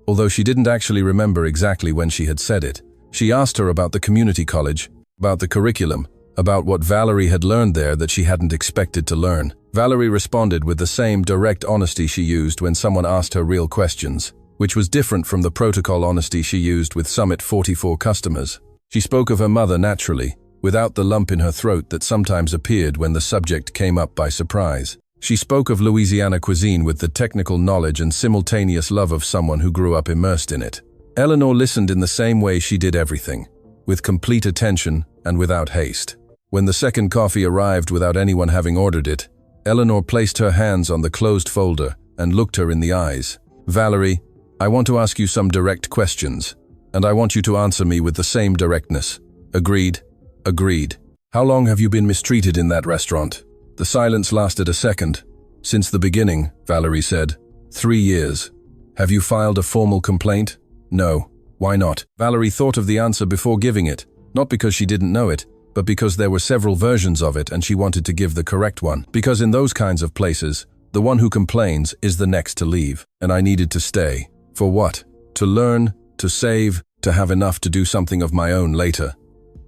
Speaker 1: although she didn't actually remember exactly when she had said it. She asked her about the community college, about the curriculum, about what Valerie had learned there that she hadn't expected to learn. Valerie responded with the same direct honesty she used when someone asked her real questions, which was different from the protocol honesty she used with Summit 44 customers. She spoke of her mother naturally, without the lump in her throat that sometimes appeared when the subject came up by surprise. She spoke of Louisiana cuisine with the technical knowledge and simultaneous love of someone who grew up immersed in it. Eleanor listened in the same way she did everything, with complete attention and without haste. When the second coffee arrived without anyone having ordered it, Eleanor placed her hands on the closed folder and looked her in the eyes. "Valerie, I want to ask you some direct questions, and I want you to answer me with the same directness. Agreed?" "Agreed." "How long have you been mistreated in that restaurant?" The silence lasted a second. "Since the beginning," Valerie said. 3 years. "Have you filed a formal complaint?" "No." "Why not?" Valerie thought of the answer before giving it, not because she didn't know it, but because there were several versions of it and she wanted to give the correct one. Because in those kinds of places, the one who complains is the next to leave, and I needed to stay. For what? To learn, to save, to have enough to do something of my own later.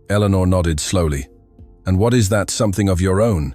Speaker 1: Eleanor nodded slowly. "And what is that something of your own?"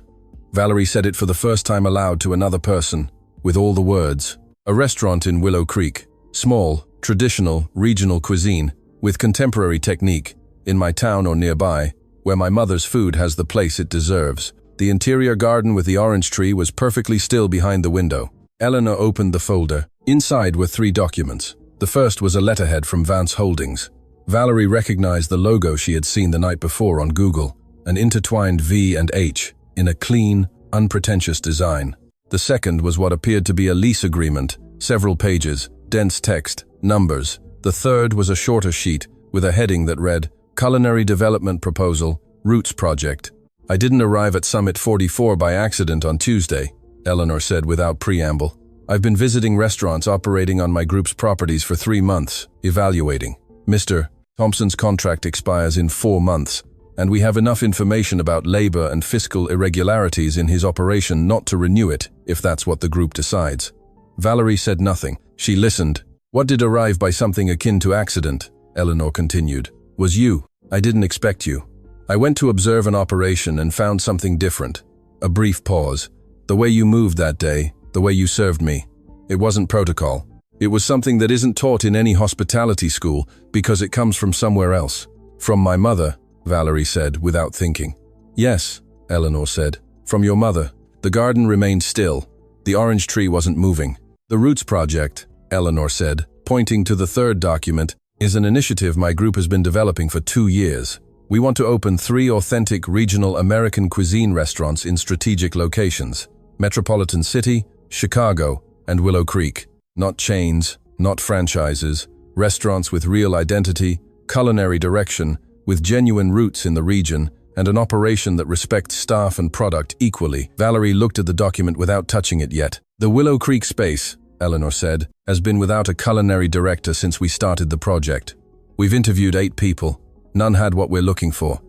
Speaker 1: Valerie said it for the first time aloud to another person, with all the words. "A restaurant in Willow Creek. Small, traditional, regional cuisine, with contemporary technique, in my town or nearby, where my mother's food has the place it deserves. The interior garden with the orange tree was perfectly still behind the window." Eleanor opened the folder. Inside were 3 documents. The first was a letterhead from Vance Holdings. Valerie recognized the logo she had seen the night before on Google, an intertwined V and H, in a clean, unpretentious design. The second was what appeared to be a lease agreement, several pages, dense text, numbers. The third was a shorter sheet, with a heading that read, "Culinary Development Proposal, Roots Project." "I didn't arrive at Summit 44 by accident on Tuesday," Eleanor said without preamble. "I've been visiting restaurants operating on my group's properties for 3 months, evaluating. Mr. Thompson's contract expires in 4 months, and we have enough information about labor and fiscal irregularities in his operation not to renew it, if that's what the group decides." Valerie said nothing. She listened. "What did arrive by something akin to accident," Eleanor continued, "was you. I didn't expect you. I went to observe an operation and found something different." A brief pause. "The way you moved that day, the way you served me. It wasn't protocol. It was something that isn't taught in any hospitality school because it comes from somewhere else." "From my mother," Valerie said without thinking. "Yes," Eleanor said. "From your mother." The garden remained still. The orange tree wasn't moving. "The Roots Project," Eleanor said, pointing to the third document, "is an initiative my group has been developing for 2 years. We want to open 3 authentic regional American cuisine restaurants in strategic locations: Metropolitan City, Chicago, and Willow Creek. Not chains, not franchises, restaurants with real identity, culinary direction, with genuine roots in the region, and an operation that respects staff and product equally." Valerie looked at the document without touching it yet. "The Willow Creek space," Eleanor said, "has been without a culinary director since we started the project. We've interviewed 8 people. None had what we're looking for.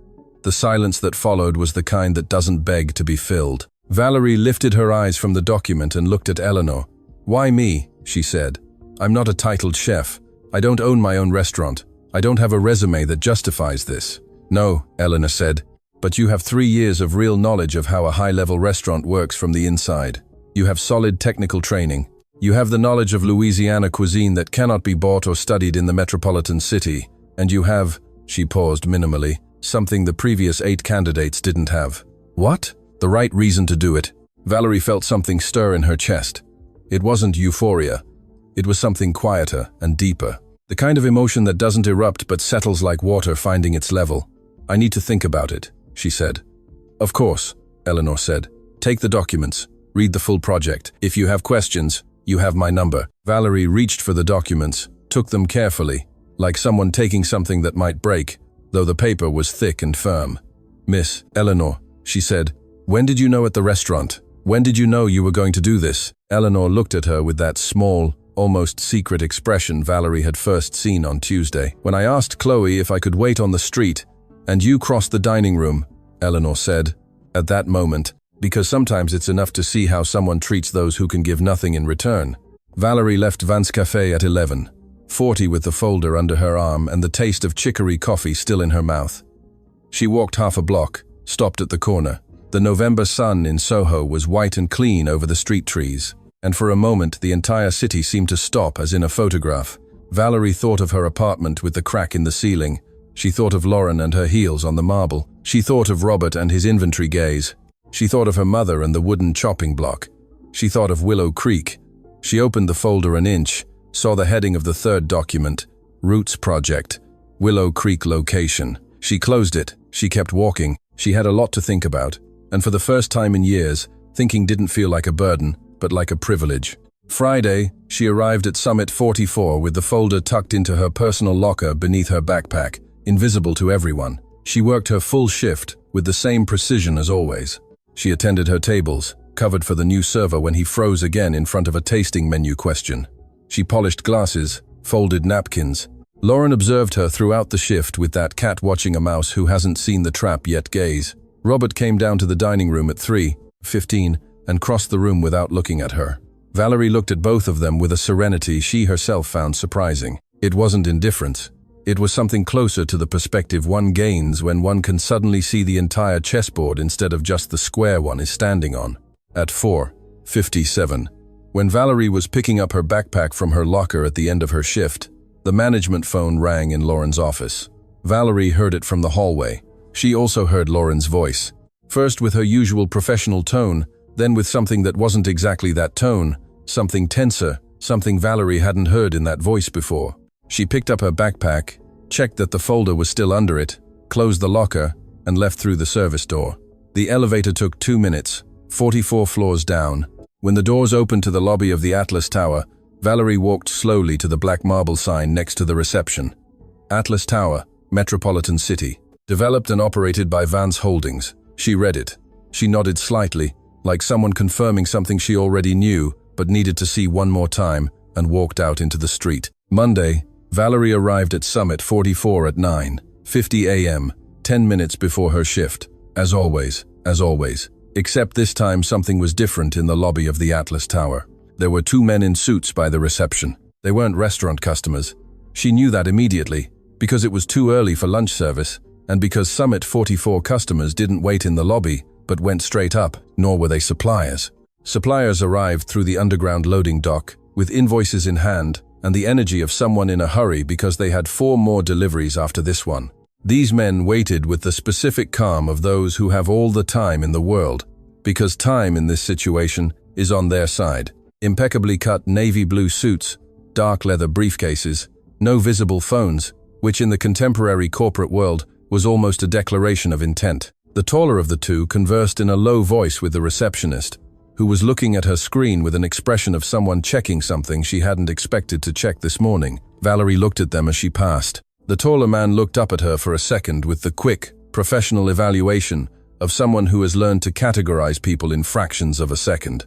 Speaker 1: The silence that followed was the kind that doesn't beg to be filled. Valerie lifted her eyes from the document and looked at Eleanor. "Why me?" she said. "I'm not a titled chef. I don't own my own restaurant. I don't have a resume that justifies this." "No," Eleanor said, "but you have 3 years of real knowledge of how a high-level restaurant works from the inside. You have solid technical training. You have the knowledge of Louisiana cuisine that cannot be bought or studied in the metropolitan city. And you have," she paused minimally, "something the previous 8 candidates didn't have." "What?" "The right reason to do it." Valerie felt something stir in her chest. It wasn't euphoria. It was something quieter and deeper. The kind of emotion that doesn't erupt but settles like water finding its level. "I need to think about it," she said. "Of course," Eleanor said. "Take the documents. Read the full project. If you have questions, you have my number." Valerie reached for the documents, took them carefully, like someone taking something that might break, though the paper was thick and firm. "Miss Eleanor," she said, "when did you know at the restaurant? When did you know you were going to do this?" Eleanor looked at her with that small, almost secret expression Valerie had first seen on Tuesday. "When I asked Chloe if I could wait on the street, and you crossed the dining room," Eleanor said, "at that moment, because sometimes it's enough to see how someone treats those who can give nothing in return." Valerie left Vance Cafe at 11:40 with the folder under her arm and the taste of chicory coffee still in her mouth. She walked half a block, stopped at the corner. The November sun in Soho was white and clean over the street trees, and for a moment the entire city seemed to stop as in a photograph. Valerie thought of her apartment with the crack in the ceiling. She thought of Lauren and her heels on the marble. She thought of Robert and his inventory gaze. She thought of her mother and the wooden chopping block. She thought of Willow Creek. She opened the folder an inch, saw the heading of the third document, Roots Project, Willow Creek Location. She closed it. She kept walking. She had a lot to think about, and for the first time in years, thinking didn't feel like a burden, but like a privilege. Friday, she arrived at Summit 44 with the folder tucked into her personal locker beneath her backpack, invisible to everyone. She worked her full shift with the same precision as always. She attended her tables, covered for the new server when he froze again in front of a tasting menu question. She polished glasses, folded napkins. Lauren observed her throughout the shift with that cat watching a mouse who hasn't seen the trap yet gaze. Robert came down to the dining room at 3:15 and crossed the room without looking at her. Valerie looked at both of them with a serenity she herself found surprising. It wasn't indifference. It was something closer to the perspective one gains when one can suddenly see the entire chessboard instead of just the square one is standing on. At 4:57, when Valerie was picking up her backpack from her locker at the end of her shift, the management phone rang in Lauren's office. Valerie heard it from the hallway. She also heard Lauren's voice, first with her usual professional tone, then with something that wasn't exactly that tone, something tenser, something Valerie hadn't heard in that voice before. She picked up her backpack, checked that the folder was still under it, closed the locker, and left through the service door. The elevator took 2 minutes, 44 floors down. When the doors opened to the lobby of the Atlas Tower, Valerie walked slowly to the black marble sign next to the reception. Atlas Tower, Metropolitan City. Developed and operated by Vance Holdings. She read it. She nodded slightly, like someone confirming something she already knew but needed to see one more time, and walked out into the street. Monday, Valerie arrived at Summit 44 at 9:50 a.m., 10 minutes before her shift. As always. Except this time something was different in the lobby of the Atlas Tower. There were 2 men in suits by the reception. They weren't restaurant customers. She knew that immediately, because it was too early for lunch service, and because Summit 44 customers didn't wait in the lobby, but went straight up, nor were they suppliers. Suppliers arrived through the underground loading dock, with invoices in hand, and the energy of someone in a hurry because they had 4 more deliveries after this one. These men waited with the specific calm of those who have all the time in the world, because time in this situation is on their side. Impeccably cut navy blue suits, dark leather briefcases, no visible phones, which in the contemporary corporate world was almost a declaration of intent. The taller of the two conversed in a low voice with the receptionist, who was looking at her screen with an expression of someone checking something she hadn't expected to check this morning. Valerie looked at them as she passed. The taller man looked up at her for a second with the quick, professional evaluation of someone who has learned to categorize people in fractions of a second.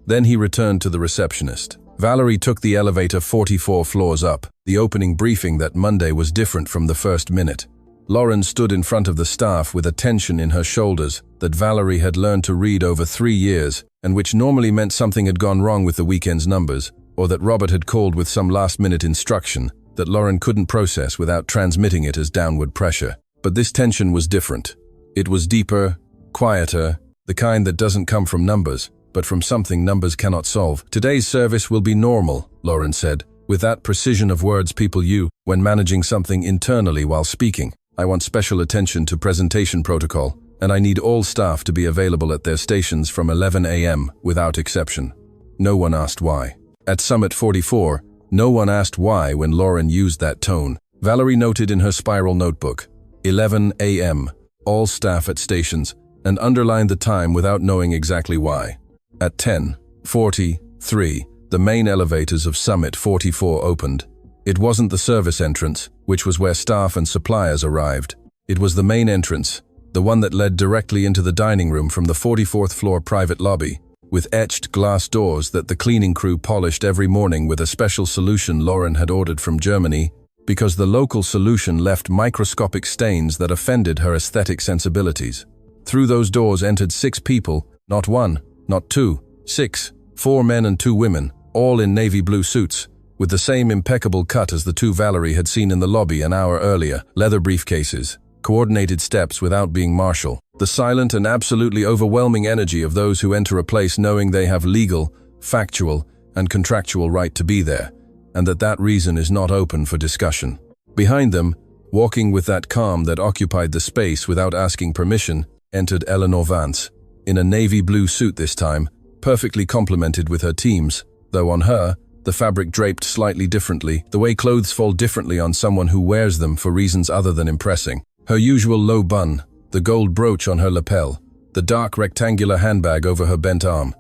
Speaker 1: Then he returned to the receptionist. Valerie took the elevator 44 floors up, the opening briefing that Monday was different from the first minute. Lauren stood in front of the staff with a tension in her shoulders that Valerie had learned to read over 3 years, and which normally meant something had gone wrong with the weekend's numbers, or that Robert had called with some last-minute instruction that Lauren couldn't process without transmitting it as downward pressure. But this tension was different. It was deeper, quieter, the kind that doesn't come from numbers, but from something numbers cannot solve. "Today's service will be normal," Lauren said, with that precision of words people use when managing something internally while speaking. "I want special attention to presentation protocol, and I need all staff to be available at their stations from 11 a.m. without exception." No one asked why. At Summit 44, no one asked why when Lauren used that tone. Valerie noted in her spiral notebook, 11 a.m., all staff at stations, and underlined the time without knowing exactly why. At 10:43, the main elevators of Summit 44 opened. It wasn't the service entrance, which was where staff and suppliers arrived. It was the main entrance, the one that led directly into the dining room from the 44th floor private lobby, with etched glass doors that the cleaning crew polished every morning with a special solution Lauren had ordered from Germany, because the local solution left microscopic stains that offended her aesthetic sensibilities. Through those doors entered 6 people, not 1, not 2, 6, 4 men and 2 women, all in navy blue suits, with the same impeccable cut as the 2 Valerie had seen in the lobby an hour earlier, leather briefcases, coordinated steps without being martial, the silent and absolutely overwhelming energy of those who enter a place knowing they have legal, factual, and contractual right to be there, and that reason is not open for discussion. Behind them, walking with that calm that occupied the space without asking permission, entered Eleanor Vance, in a navy blue suit this time, perfectly complemented with her team's, though on her, the fabric draped slightly differently, the way clothes fall differently on someone who wears them for reasons other than impressing. Her usual low bun, the gold brooch on her lapel, the dark rectangular handbag over her bent arm.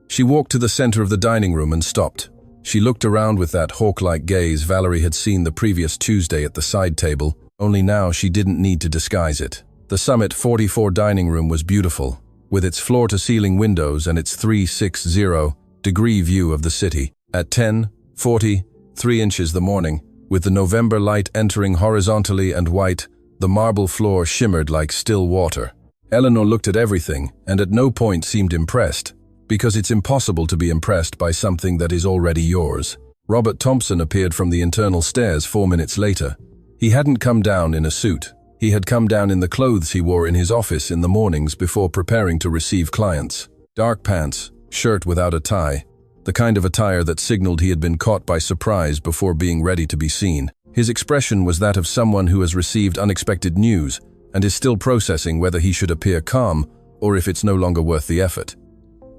Speaker 1: She walked to the center of the dining room and stopped. She looked around with that hawk-like gaze Valerie had seen the previous Tuesday at the side table, only now she didn't need to disguise it. The Summit 44 dining room was beautiful, with its floor-to-ceiling windows and its 360-degree view of the city. At 10:43 inches the morning, with the November light entering horizontally and white, the marble floor shimmered like still water. Eleanor looked at everything and at no point seemed impressed, because it's impossible to be impressed by something that is already yours. Robert Thompson appeared from the internal stairs 4 minutes later. He hadn't come down in a suit. He had come down in the clothes he wore in his office in the mornings before preparing to receive clients. Dark pants, shirt without a tie, the kind of attire that signaled he had been caught by surprise before being ready to be seen. His expression was that of someone who has received unexpected news and is still processing whether he should appear calm or if it's no longer worth the effort.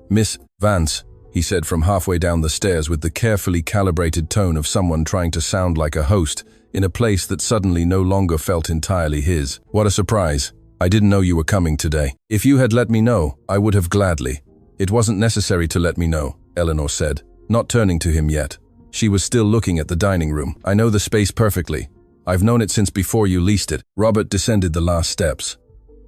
Speaker 1: "Miss Vance," he said from halfway down the stairs with the carefully calibrated tone of someone trying to sound like a host in a place that suddenly no longer felt entirely his. "What a surprise. I didn't know you were coming today. If you had let me know, I would have gladly." "It wasn't necessary to let me know," Eleanor said, not turning to him yet. She was still looking at the dining room. "I know the space perfectly. I've known it since before you leased it." Robert descended the last steps.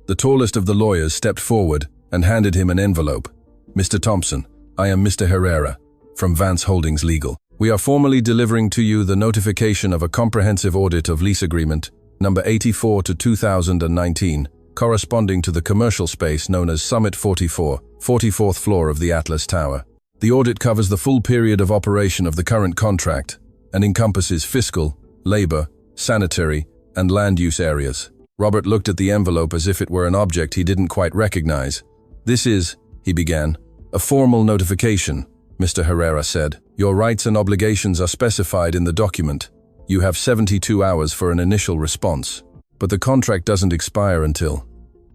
Speaker 1: The tallest of the lawyers stepped forward and handed him an envelope. "Mr. Thompson, I am Mr. Herrera, from Vance Holdings Legal. We are formally delivering to you the notification of a comprehensive audit of lease agreement, number 84 to 2019, corresponding to the commercial space known as Summit 44, 44th floor of the Atlas Tower. The audit covers the full period of operation of the current contract and encompasses fiscal, labor, sanitary, and land use areas." Robert looked at the envelope as if it were an object he didn't quite recognize. "This is," he began, "a formal notification," Mr. Herrera said. "Your rights and obligations are specified in the document. You have 72 hours for an initial response. But the contract doesn't expire until—"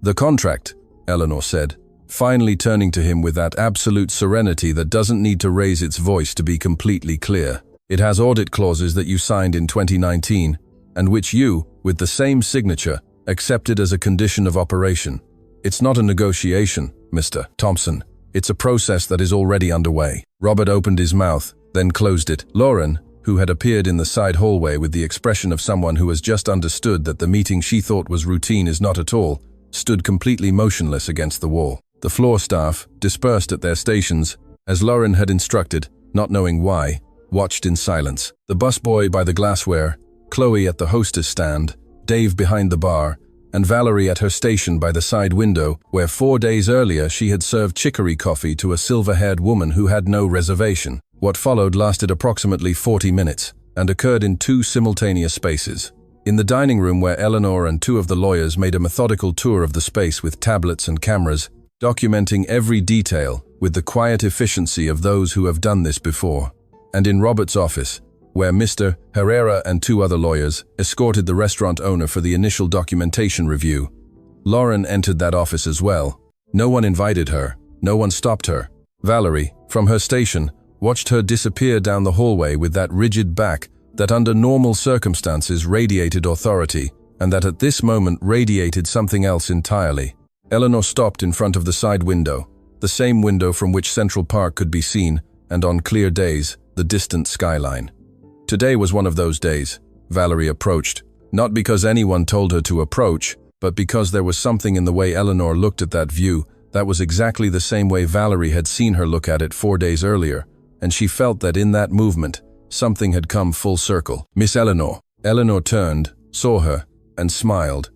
Speaker 1: "The contract," Eleanor said, finally turning to him with that absolute serenity that doesn't need to raise its voice to be completely clear. "It has audit clauses that you signed in 2019, and which you, with the same signature, accepted as a condition of operation. It's not a negotiation, Mr. Thompson. It's a process that is already underway." Robert opened his mouth, then closed it. Lauren, who had appeared in the side hallway with the expression of someone who has just understood that the meeting she thought was routine is not at all, stood completely motionless against the wall. The floor staff, dispersed at their stations, as Lauren had instructed, not knowing why, watched in silence. The busboy by the glassware, Chloe at the hostess stand, Dave behind the bar, and Valerie at her station by the side window, where 4 days earlier she had served chicory coffee to a silver-haired woman who had no reservation. What followed lasted approximately 40 minutes, and occurred in 2 simultaneous spaces. In the dining room where Eleanor and 2 of the lawyers made a methodical tour of the space with tablets and cameras, documenting every detail with the quiet efficiency of those who have done this before. And in Robert's office, where Mr. Herrera and 2 other lawyers escorted the restaurant owner for the initial documentation review. Lauren entered that office as well. No one invited her, no one stopped her. Valerie, from her station, watched her disappear down the hallway with that rigid back that under normal circumstances radiated authority, and that at this moment radiated something else entirely. Eleanor stopped in front of the side window, the same window from which Central Park could be seen, and on clear days, the distant skyline. Today was one of those days. Valerie approached, not because anyone told her to approach, but because there was something in the way Eleanor looked at that view that was exactly the same way Valerie had seen her look at it 4 days earlier, and she felt that in that movement, something had come full circle. Miss Eleanor. Eleanor turned, saw her, and smiled.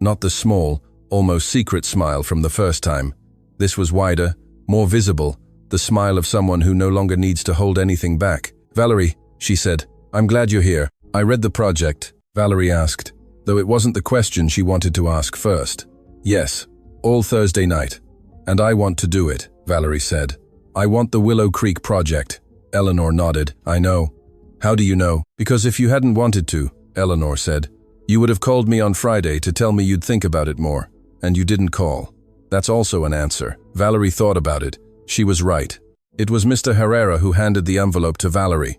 Speaker 1: Not the small, almost secret smile from the first time. This was wider, more visible, the smile of someone who no longer needs to hold anything back. Valerie, she said, I'm glad you're here. I read the project, Valerie asked, though it wasn't the question she wanted to ask first. Yes, all Thursday night. And I want to do it, Valerie said. I want the Willow Creek project. Eleanor nodded. I know. How do you know? Because if you hadn't wanted to, Eleanor said, you would have called me on Friday to tell me you'd think about it more. And you didn't call. That's also an answer. Valerie thought about it. She was right. It was Mr. Herrera who handed the envelope to Valerie.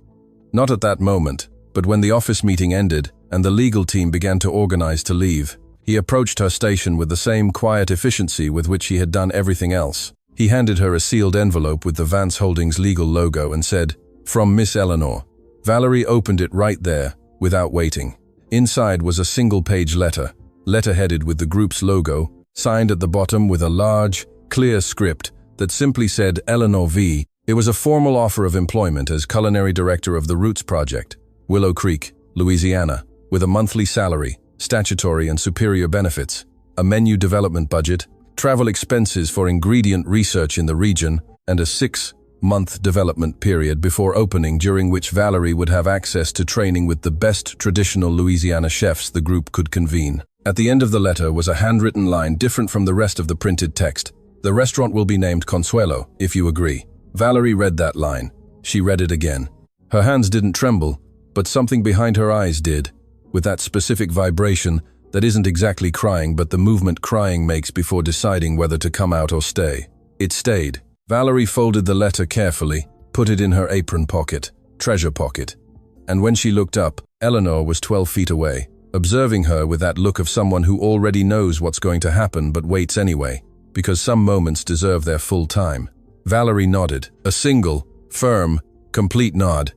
Speaker 1: Not at that moment, but when the office meeting ended and the legal team began to organize to leave, he approached her station with the same quiet efficiency with which he had done everything else. He handed her a sealed envelope with the Vance Holdings legal logo and said, "From Miss Eleanor." Valerie opened it right there, without waiting. Inside was a single-page letter, letterheaded with the group's logo, signed at the bottom with a large, clear script that simply said Eleanor V. It was a formal offer of employment as culinary director of the Roots Project, Willow Creek, Louisiana, with a monthly salary, statutory and superior benefits, a menu development budget, travel expenses for ingredient research in the region, and a 6-month development period before opening, during which Valerie would have access to training with the best traditional Louisiana chefs the group could convene. At the end of the letter was a handwritten line different from the rest of the printed text. The restaurant will be named Consuelo, if you agree. Valerie read that line. She read it again. Her hands didn't tremble, but something behind her eyes did, with that specific vibration that isn't exactly crying, but the movement crying makes before deciding whether to come out or stay. It stayed. Valerie folded the letter carefully, put it in her apron pocket, treasure pocket. And when she looked up, Eleanor was 12 feet away, observing her with that look of someone who already knows what's going to happen but waits anyway, because some moments deserve their full time. Valerie nodded, a single, firm, complete nod.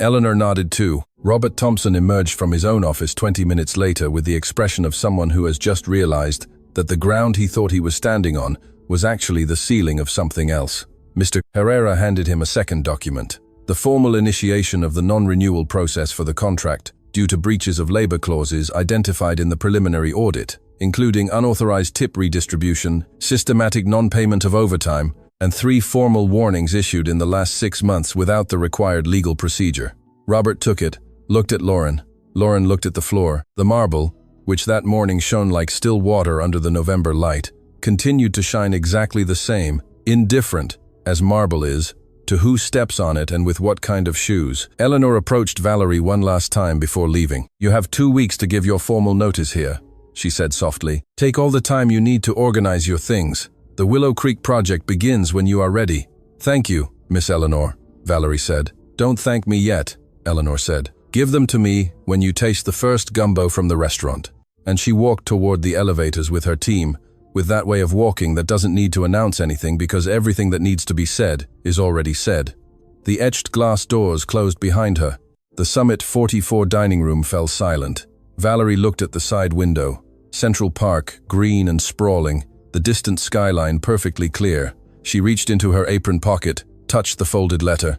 Speaker 1: Eleanor nodded too. Robert Thompson emerged from his own office 20 minutes later with the expression of someone who has just realized that the ground he thought he was standing on was actually the ceiling of something else. Mr. Herrera handed him a second document, the formal initiation of the non-renewal process for the contract due to breaches of labor clauses identified in the preliminary audit, including unauthorized tip redistribution, systematic non-payment of overtime, and 3 formal warnings issued in the last 6 months without the required legal procedure. Robert took it, looked at Lauren. Lauren looked at the floor. The marble, which that morning shone like still water under the November light, continued to shine exactly the same, indifferent, as marble is, to who steps on it and with what kind of shoes. Eleanor approached Valerie one last time before leaving. "You have 2 weeks to give your formal notice here," she said softly. "Take all the time you need to organize your things. The Willow Creek project begins when you are ready." "Thank you, Miss Eleanor," Valerie said. "Don't thank me yet," Eleanor said. "Give them to me when you taste the first gumbo from the restaurant." And she walked toward the elevators with her team, with that way of walking that doesn't need to announce anything because everything that needs to be said is already said. The etched glass doors closed behind her. The Summit 44 dining room fell silent. Valerie looked at the side window. Central Park, green and sprawling, the distant skyline perfectly clear. She reached into her apron pocket, touched the folded letter.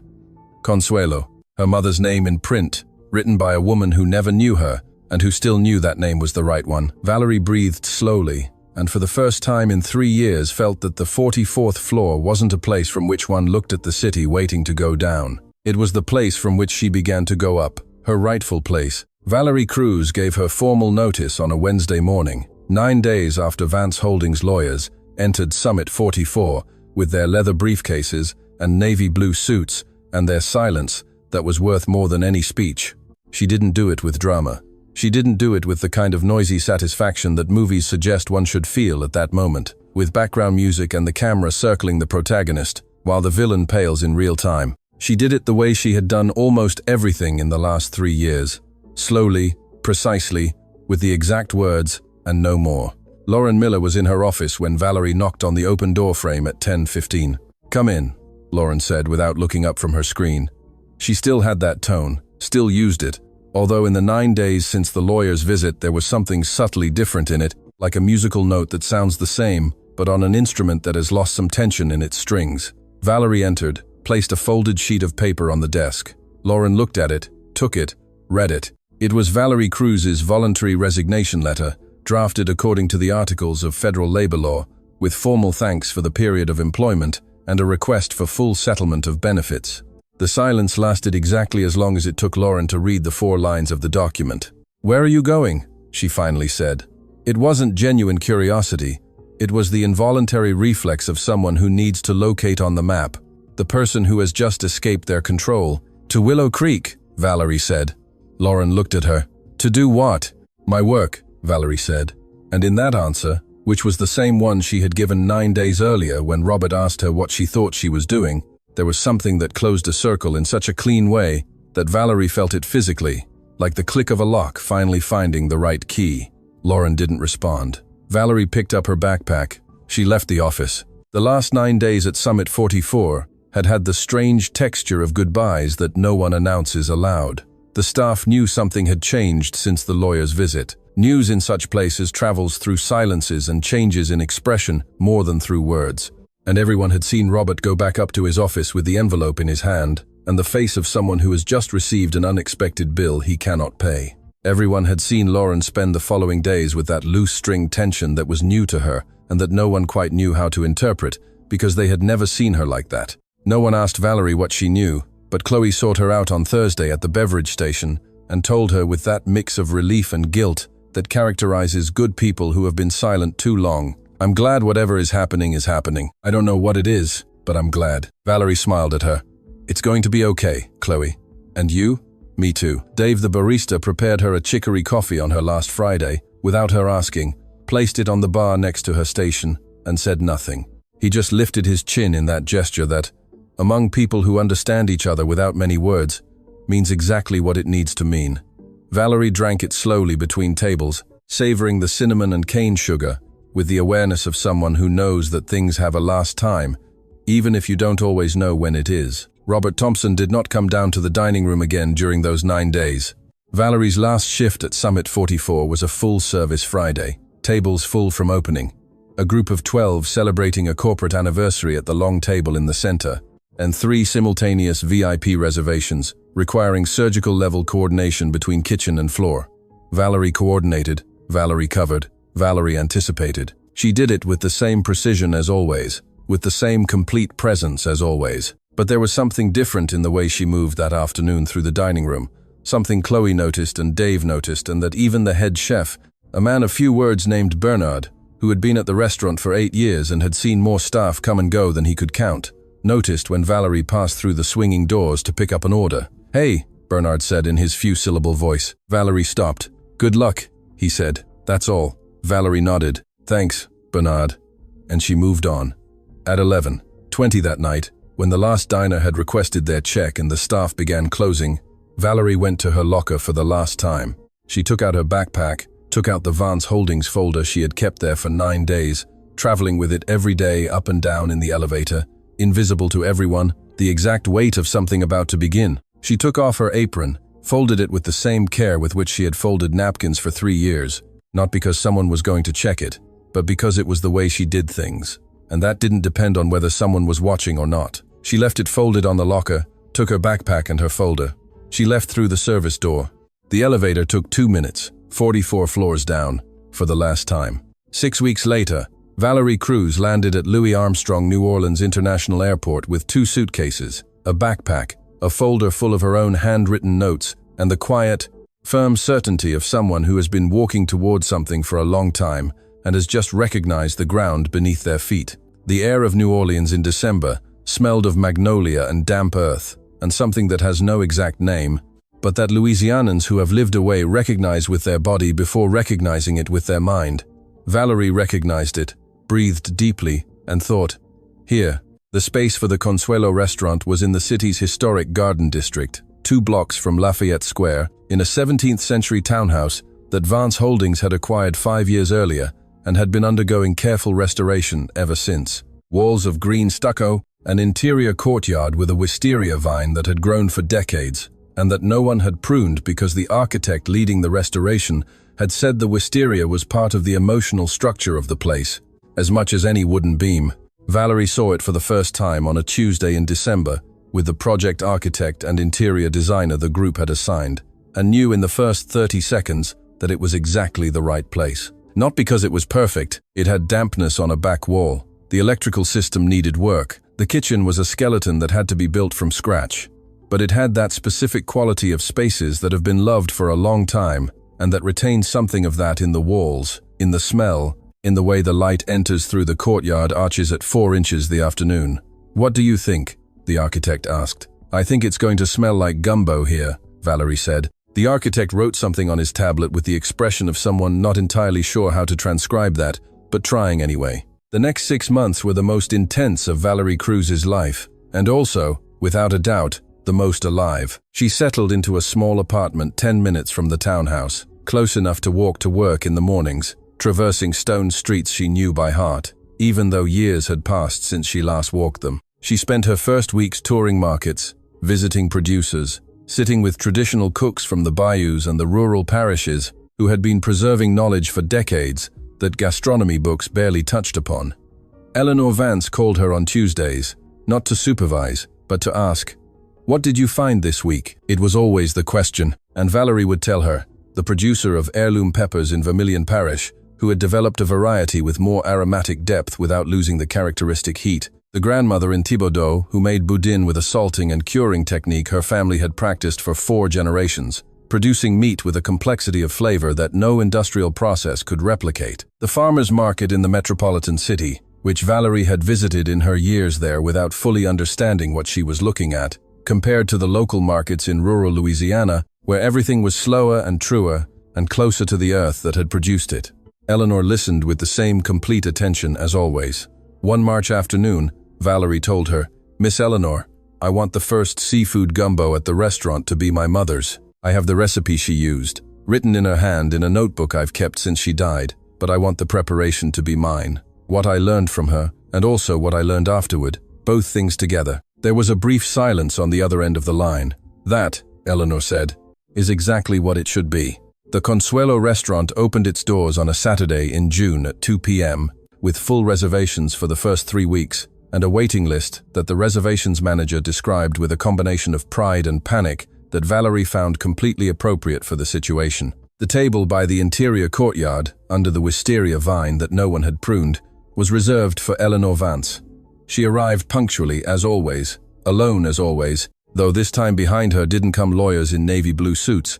Speaker 1: Consuelo, her mother's name in print, written by a woman who never knew her, and who still knew that name was the right one. Valerie breathed slowly, and for the first time in 3 years felt that the 44th floor wasn't a place from which one looked at the city waiting to go down. It was the place from which she began to go up, her rightful place. Valerie Cruz gave her formal notice on a Wednesday morning, 9 days after Vance Holdings lawyers entered Summit 44 with their leather briefcases and navy blue suits and their silence that was worth more than any speech. She didn't do it with drama. She didn't do it with the kind of noisy satisfaction that movies suggest one should feel at that moment, with background music and the camera circling the protagonist, while the villain pales in real time. She did it the way she had done almost everything in the last 3 years. Slowly, precisely, with the exact words, and no more. Lauren Miller was in her office when Valerie knocked on the open door frame at 10:15. "Come in," Lauren said without looking up from her screen. She still had that tone, still used it, although in the 9 days since the lawyer's visit there was something subtly different in it, like a musical note that sounds the same, but on an instrument that has lost some tension in its strings. Valerie entered, placed a folded sheet of paper on the desk. Lauren looked at it, took it, read it. It was Valerie Cruz's voluntary resignation letter, drafted according to the articles of federal labor law, with formal thanks for the period of employment and a request for full settlement of benefits. The silence lasted exactly as long as it took Lauren to read the 4 lines of the document. "Where are you going?" she finally said. It wasn't genuine curiosity. It was the involuntary reflex of someone who needs to locate on the map, the person who has just escaped their control. "To Willow Creek," Valerie said. Lauren looked at her. "To do what?" "My work," Valerie said. And in that answer, which was the same one she had given 9 days earlier when Robert asked her what she thought she was doing, there was something that closed a circle in such a clean way that Valerie felt it physically, like the click of a lock finally finding the right key. Lauren didn't respond. Valerie picked up her backpack. She left the office. The last 9 days at Summit 44 had had the strange texture of goodbyes that no one announces aloud. The staff knew something had changed since the lawyer's visit. News in such places travels through silences and changes in expression more than through words. And everyone had seen Robert go back up to his office with the envelope in his hand and the face of someone who has just received an unexpected bill he cannot pay. Everyone had seen Lauren spend the following days with that loose string tension that was new to her and that no one quite knew how to interpret because they had never seen her like that. No one asked Valerie what she knew, but Chloe sought her out on Thursday at the beverage station and told her with that mix of relief and guilt that characterizes good people who have been silent too long. "I'm glad whatever is happening. I don't know what it is, but I'm glad." Valerie smiled at her. "It's going to be okay, Chloe. And you?" "Me too." Dave the barista prepared her a chicory coffee on her last Friday, without her asking, placed it on the bar next to her station, and said nothing. He just lifted his chin in that gesture that, among people who understand each other without many words, means exactly what it needs to mean. Valerie drank it slowly between tables, savoring the cinnamon and cane sugar, with the awareness of someone who knows that things have a last time, even if you don't always know when it is. Robert Thompson did not come down to the dining room again during those 9 days. Valerie's last shift at Summit 44 was a full-service Friday, tables full from opening, a group of 12 celebrating a corporate anniversary at the long table in the center, and 3 simultaneous VIP reservations, requiring surgical-level coordination between kitchen and floor. Valerie coordinated, Valerie covered, Valerie anticipated. She did it with the same precision as always, with the same complete presence as always. But there was something different in the way she moved that afternoon through the dining room, something Chloe noticed and Dave noticed, and that even the head chef, a man of few words named Bernard, who had been at the restaurant for 8 years and had seen more staff come and go than he could count, noticed when Valerie passed through the swinging doors to pick up an order. "Hey," Bernard said in his few-syllable voice. Valerie stopped. "Good luck," he said. "That's all." Valerie nodded. "Thanks, Bernard." And she moved on. At 11:20 that night, when the last diner had requested their check and the staff began closing, Valerie went to her locker for the last time. She took out her backpack, took out the Vance Holdings folder she had kept there for 9 days, traveling with it every day up and down in the elevator, invisible to everyone, the exact weight of something about to begin. She took off her apron, folded it with the same care with which she had folded napkins for 3 years, not because someone was going to check it, but because it was the way she did things, and that didn't depend on whether someone was watching or not. She left it folded on the locker, took her backpack and her folder. She left through the service door. The elevator took 2 minutes, 44 floors down, for the last time. 6 weeks later, Valerie Cruz landed at Louis Armstrong New Orleans International Airport with 2 suitcases, a backpack, a folder full of her own handwritten notes, and the quiet, firm certainty of someone who has been walking towards something for a long time and has just recognized the ground beneath their feet. The air of New Orleans in December smelled of magnolia and damp earth, and something that has no exact name, but that Louisianans who have lived away recognize with their body before recognizing it with their mind. Valerie recognized it, breathed deeply, and thought, here. The space for the Consuelo restaurant was in the city's historic Garden District, 2 blocks from Lafayette Square, in a 17th-century townhouse that Vance Holdings had acquired 5 years earlier and had been undergoing careful restoration ever since. Walls of green stucco, an interior courtyard with a wisteria vine that had grown for decades, and that no one had pruned because the architect leading the restoration had said the wisteria was part of the emotional structure of the place, as much as any wooden beam. Valerie saw it for the first time on a Tuesday in December, with the project architect and interior designer the group had assigned, and knew in the first 30 seconds that it was exactly the right place. Not because it was perfect, it had dampness on a back wall. The electrical system needed work. The kitchen was a skeleton that had to be built from scratch. But it had that specific quality of spaces that have been loved for a long time, and that retained something of that in the walls, in the smell, in the way the light enters through the courtyard arches at 4 inches the afternoon. What do you think? The architect asked. I think it's going to smell like gumbo here, Valerie said. The architect wrote something on his tablet with the expression of someone not entirely sure how to transcribe that, but trying anyway. The next 6 months were the most intense of Valerie Cruz's life, and also, without a doubt, the most alive. She settled into a small apartment 10 minutes from the townhouse, close enough to walk to work in the mornings, traversing stone streets she knew by heart, even though years had passed since she last walked them. She spent her first weeks touring markets, visiting producers, sitting with traditional cooks from the bayous and the rural parishes who had been preserving knowledge for decades that gastronomy books barely touched upon. Eleanor Vance called her on Tuesdays, not to supervise, but to ask, "What did you find this week?" It was always the question, and Valerie would tell her, the producer of heirloom peppers in Vermilion Parish, who had developed a variety with more aromatic depth without losing the characteristic heat. The grandmother in Thibaudeau, who made boudin with a salting and curing technique her family had practiced for 4 generations, producing meat with a complexity of flavor that no industrial process could replicate. The farmer's market in the metropolitan city, which Valerie had visited in her years there without fully understanding what she was looking at, compared to the local markets in rural Louisiana, where everything was slower and truer and closer to the earth that had produced it. Eleanor listened with the same complete attention as always. One March afternoon, Valerie told her, "Miss Eleanor, I want the first seafood gumbo at the restaurant to be my mother's. I have the recipe she used, written in her hand in a notebook I've kept since she died, but I want the preparation to be mine. What I learned from her, and also what I learned afterward, both things together." There was a brief silence on the other end of the line. "That," Eleanor said, "is exactly what it should be." The Consuelo restaurant opened its doors on a Saturday in June at 2 p.m., with full reservations for the first 3 weeks, and a waiting list that the reservations manager described with a combination of pride and panic that Valerie found completely appropriate for the situation. The table by the interior courtyard, under the wisteria vine that no one had pruned, was reserved for Eleanor Vance. She arrived punctually as always, alone as always, though this time behind her didn't come lawyers in navy blue suits,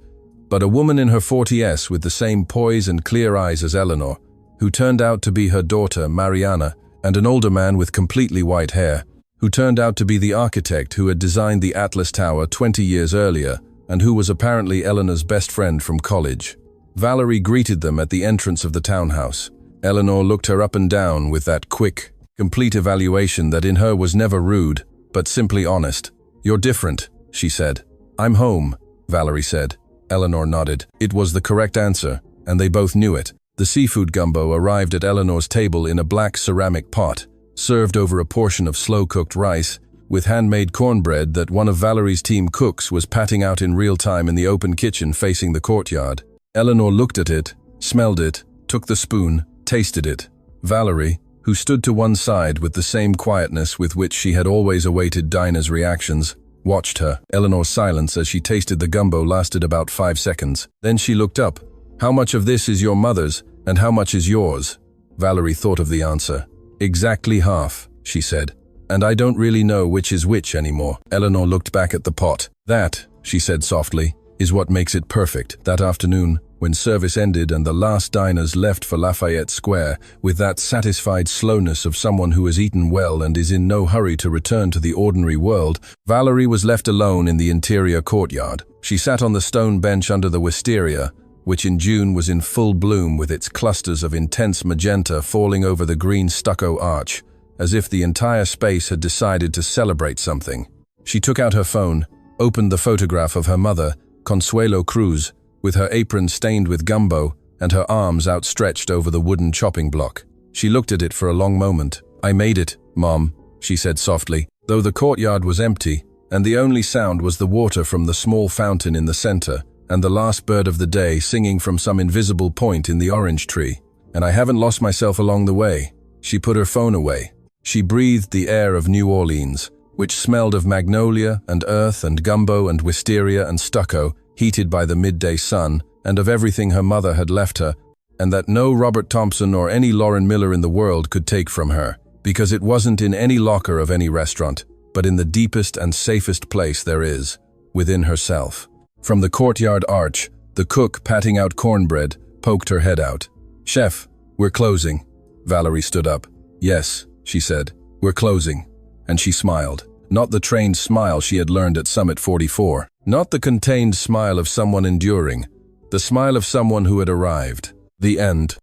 Speaker 1: but a woman in her 40s with the same poise and clear eyes as Eleanor, who turned out to be her daughter Mariana, and an older man with completely white hair, who turned out to be the architect who had designed the Atlas Tower 20 years earlier, and who was apparently Eleanor's best friend from college. Valerie greeted them at the entrance of the townhouse. Eleanor looked her up and down with that quick, complete evaluation that in her was never rude, but simply honest. "You're different," she said. "I'm home," Valerie said. Eleanor nodded. It was the correct answer, and they both knew it. The seafood gumbo arrived at Eleanor's table in a black ceramic pot, served over a portion of slow-cooked rice, with handmade cornbread that one of Valerie's team cooks was patting out in real time in the open kitchen facing the courtyard. Eleanor looked at it, smelled it, took the spoon, tasted it. Valerie, who stood to one side with the same quietness with which she had always awaited Dinah's reactions, watched her. Eleanor's silence as she tasted the gumbo lasted about 5 seconds. Then she looked up. How much of this is your mother's, and how much is yours? Valerie thought of the answer. Exactly half, she said. And I don't really know which is which anymore. Eleanor looked back at the pot. That, she said softly, is what makes it perfect. That afternoon, when service ended and the last diners left for Lafayette Square, with that satisfied slowness of someone who has eaten well and is in no hurry to return to the ordinary world, Valerie was left alone in the interior courtyard. She sat on the stone bench under the wisteria, which in June was in full bloom with its clusters of intense magenta falling over the green stucco arch, as if the entire space had decided to celebrate something. She took out her phone, opened the photograph of her mother, Consuelo Cruz, with her apron stained with gumbo and her arms outstretched over the wooden chopping block. She looked at it for a long moment. I made it, Mom, she said softly, though the courtyard was empty, and the only sound was the water from the small fountain in the center, and the last bird of the day singing from some invisible point in the orange tree. And I haven't lost myself along the way. She put her phone away. She breathed the air of New Orleans, which smelled of magnolia and earth and gumbo and wisteria and stucco, heated by the midday sun, and of everything her mother had left her, and that no Robert Thompson or any Lauren Miller in the world could take from her, because it wasn't in any locker of any restaurant, but in the deepest and safest place there is, within herself. From the courtyard arch, the cook, patting out cornbread, poked her head out. Chef, we're closing. Valerie stood up. Yes, she said, we're closing. And she smiled. Not the trained smile she had learned at Summit 44. Not the contained smile of someone enduring. The smile of someone who had arrived. The end.